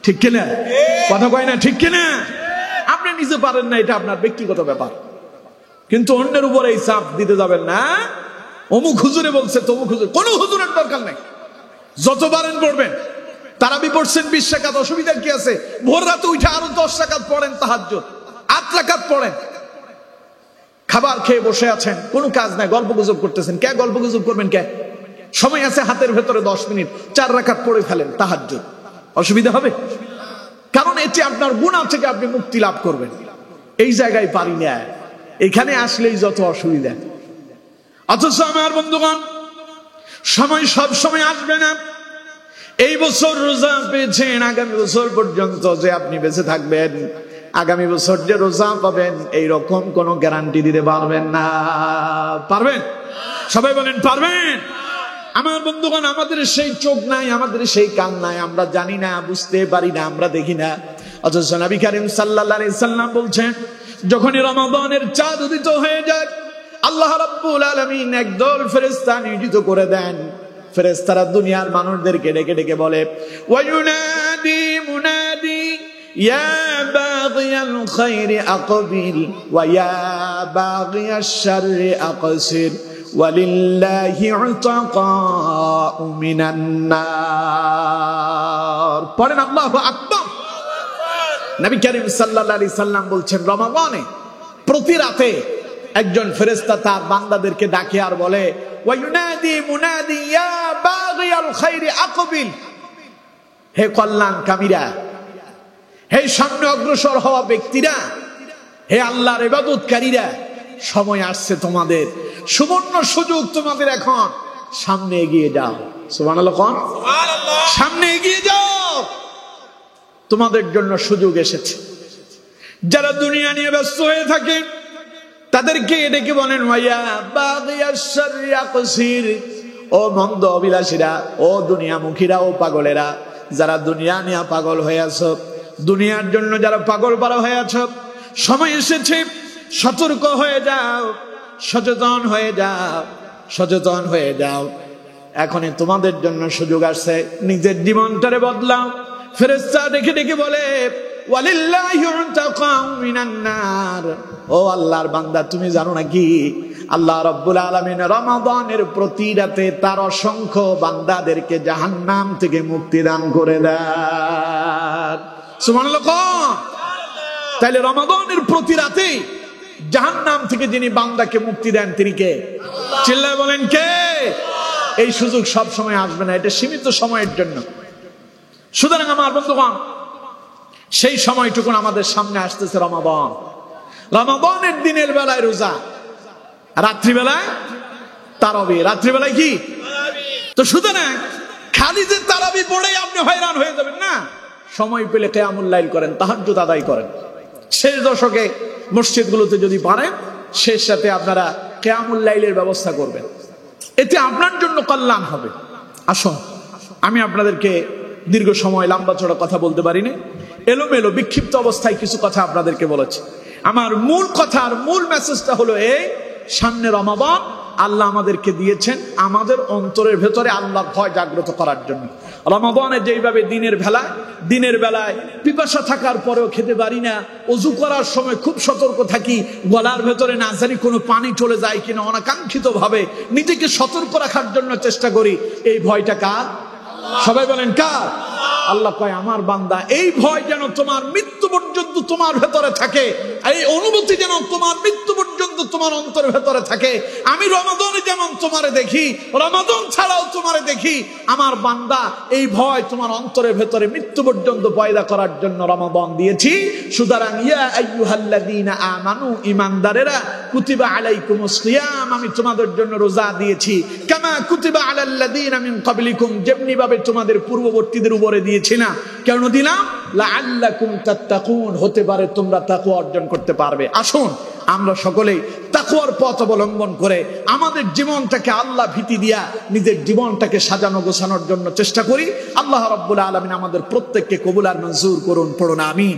ঠিক কিনা? কথা কয় না ঠিক কিনা? আপনি নিজে পারেন না, এটা আপনার ব্যক্তিগত ব্যাপার, কিন্তু অন্যের উপরে এই চাপ দিতে যাবেন না। অমুক হুজুরে বলছে, তমুক হুজুর, কোন হুজুরের দরকার নাই, যত পারেন পড়বেন। তারাবি পড়ছেন 20 রাকাত, অসুবিধা কি আছে? ভোর রাতে উঠে আরো 10 রাকাত পড়েন, তাহাজ্জুদ 8 রাকাত পড়েন। খাবার খেয়ে বসে আছেন, কোনো কাজ নাই, গল্প গুজব করতেছেন, কে গল্প গুজব করবেন? কে সময় আছে হাতের ভেতরে 10 মিনিট, 4 রাকাত পড়ে ফেলেন তাহাজ্জুদ, অসুবিধা হবে? কারণ এটি আপনার গুনাহ থেকে আপনি মুক্তি লাভ করবেন। এই জায়গায় পারি না, এখানে আসলেই যত অসুবিধা। অথচ আমার বন্ধুগণ, সময় সব সময় আসবে না। এই বছর রোজা পেয়েছেন, আগামী বছর পর্যন্ত যে আপনি বেঁচে থাকবেন, আগামী বছর যে রোজা পাবেন, এইরকম কোন গ্যারান্টি দিতে পারবেন না। পারবেন? সবাই বলেন পারবেন? আমার বন্ধুগণ, আমাদের সেই চোখ নাই, আমাদের সেই কান নাই, আমরা জানি না, বুঝতে পারি না, আমরা দেখি না। অথচ নবী করিম সাল্লাল্লাহু আলাইহি সাল্লাম বলছেন, যখনই রমাদানের চাঁদ উদিত হয়ে যায়, আল্লাহ রাব্বুল আলামিন একদল ফেরেশতা নিয়োজিত করে দেন। ফেরেশতারা দুনিয়ার মানুষদেরকে ডেকে ডেকে বলে, ওয়ায়ুনাদি মুনাদি ইয়া বাগিয়াল খায়রি আকবিল ওয়া ইয়া বাগিয়াশ শাররি আকসির ওয়ালিল্লাহি উতাকাউ মিনান নার। পড়েন আল্লাহু আকবার। নবী করিম সাল্লাল্লাহু আলাইহি সাল্লাম বলছেন, রমাদানে প্রতি রাতে একজন ফেরেশতা তার বান্দাদেরকে ডাকে আর বলে, ওয়ায়ুনাদি মুনাদি ইয়া বাগিয়াল খায়রি আকবিল, হে কল্যাণকামীরা, হে সামনে অগ্রসর হওয়া ব্যক্তিরা, হে আল্লাহর ইবাদতকারীরা, সময় আসছে তোমাদের, সুবর্ণ সুযোগ তোমাদের, এখন সামনে এগিয়ে যাও। সুবহানাল্লাহ, কোন সুবহানাল্লাহ, সামনে এগিয়ে যাও, তোমাদের জন্য সুযোগ এসেছে। যারা দুনিয়া নিয়ে ব্যস্ত হয়ে থাকে তাদেরকে ডেকে বলেন, ওয়া বাগিয়াশ শাররি আকসির, ও মন্দ অভিলাষীরা, ও দুনিয়ামুখীরা, ও পাগলেরা, যারা দুনিয়া নিয়ে পাগল হয়ে আছো, দুনিয়ার জন্য যারা পাগল পারা হয়ে আছো, সময় এসেছে, সতর্ক হয়ে যাও, সচেতন হয়ে যাও, সচেতন হয়ে যাও, এখনই তোমাদের জন্য সুযোগ আসছে, নিজের জীবনটারে বদলাও। ফেরেশতা ডেকে ডেকে বলে, ওয়ালিল্লাহি উতাকাউ মিনান নার, ও আল্লাহর বান্দা, তুমি জানো নাকি আল্লাহ রাব্বুল আলামিন রমাদানের প্রতি রাতে তার অসংখ্য বান্দাদেরকে জাহান্নাম থেকে মুক্তি দান করে দেন। সুবহানাল্লাহ। তাইলে রমাদানের প্রতি রাতে জাহান্নাম থেকে যিনি বান্দাকে মুক্তি দেন তিনি কে? চিল্লায় বলেন কে? এই সুযোগ সব সময় আসবে না, এটা সীমিত সময়ের জন্য। সুতরাং আমার বন্ধুগণ, সেই সময়টুকুন আমাদের সামনে আসতেছে রমাদান। রমাদানের দিনের বেলায় রোজা, রাত্রিবেলায় তারাবি। রাত্রিবেলায় কি? তো সুতরাং খালি যে তারাবি পড়ে আপনি হয়রান হয়ে যাবেন না, সময় পেলে কিয়ামুল লাইল করেন, তাহাজ্জুদ আদায় করেন। শেষ দশকে মসজিদগুলোতে যদি পারেন, শেষ সাথে আপনারা কিয়ামুল লাইলের ব্যবস্থা করবেন, এতে আপনার জন্য কল্যাণ হবে। আসুন, আমি আপনাদেরকে দীর্ঘ সময় লম্বা চড়া কথা বলতে পারিনি, এলোমেলো বিক্ষিপ্ত অবস্থায় কিছু কথা আপনাদেরকে বলেছি। আমার মূল কথা আর মূল মেসেজটা হলো এই, সামনে রমাদান আল্লাহ আমাদেরকে দিয়েছেন আমাদের অন্তরের ভেতরে আল্লাহর ভয় জাগ্রত করার জন্য। রমাদানে যেইভাবে দিনের বেলায় পিপাসা থাকার পরেও খেতে পারি না, ওযু করার সময় খুব সতর্ক থাকি, গলার ভেতরে না জানি কোনো পানি চলে যায় কিনা, অনাকাঙ্ক্ষিত ভাবে নিজেকে সতর্ক রাখার জন্য চেষ্টা করি। এই ভয়টা কার? সবাই বলেন কার? আল্লাহ কয়, আমার বান্দা, এই ভয় যেন তোমার মৃত্যু পর্যন্ত তোমার ভেতরে থাকে, এই অনুভূতি যেন তোমার মৃত্যু পর্যন্ত পর্যন্ত তোমার অন্তরের ভেতরে থাকে। আমি রমাদানে যেমন তোমারে দেখি, রমাদান ছাড়াও তোমারে দেখি। আমার বান্দা, এই ভয় তোমার অন্তরের ভেতরে মৃত্যু পর্যন্ত পয়দা করার জন্য রমাদান দিয়েছি। সুতরাং ইয়া আইয়ুহাল্লাযীনা আমানু, ঈমানদারেরা, কুতিবা আলাইকুমুস সিয়াম, আমি তোমাদের জন্য রোজা দিয়েছি। কামা কুতিবা আলাল্লাযীনা মিন ক্বাবলিকুম, যেমনি ভাবে তোমাদের পূর্ববর্তীদের উপরে দিয়েছি না। কেন দিলাম? লাআল্লাকুম তাত্তাকুন, হতে পারে তোমরা তাকওয়া অর্জন করতে পারবে। আসুন আমরা সকলেই তাকওয়ার পথ অবলম্বন করে আমাদের জীবনটাকে আল্লাহ ভীতি দিয়া নিজের জীবনটাকে সাজানো গোছানোর জন্য চেষ্টা করি। আল্লাহ রাব্বুল আলামিন আমাদের প্রত্যেককে কবুল আর মঞ্জুর করুন। পড়ুন আমিন।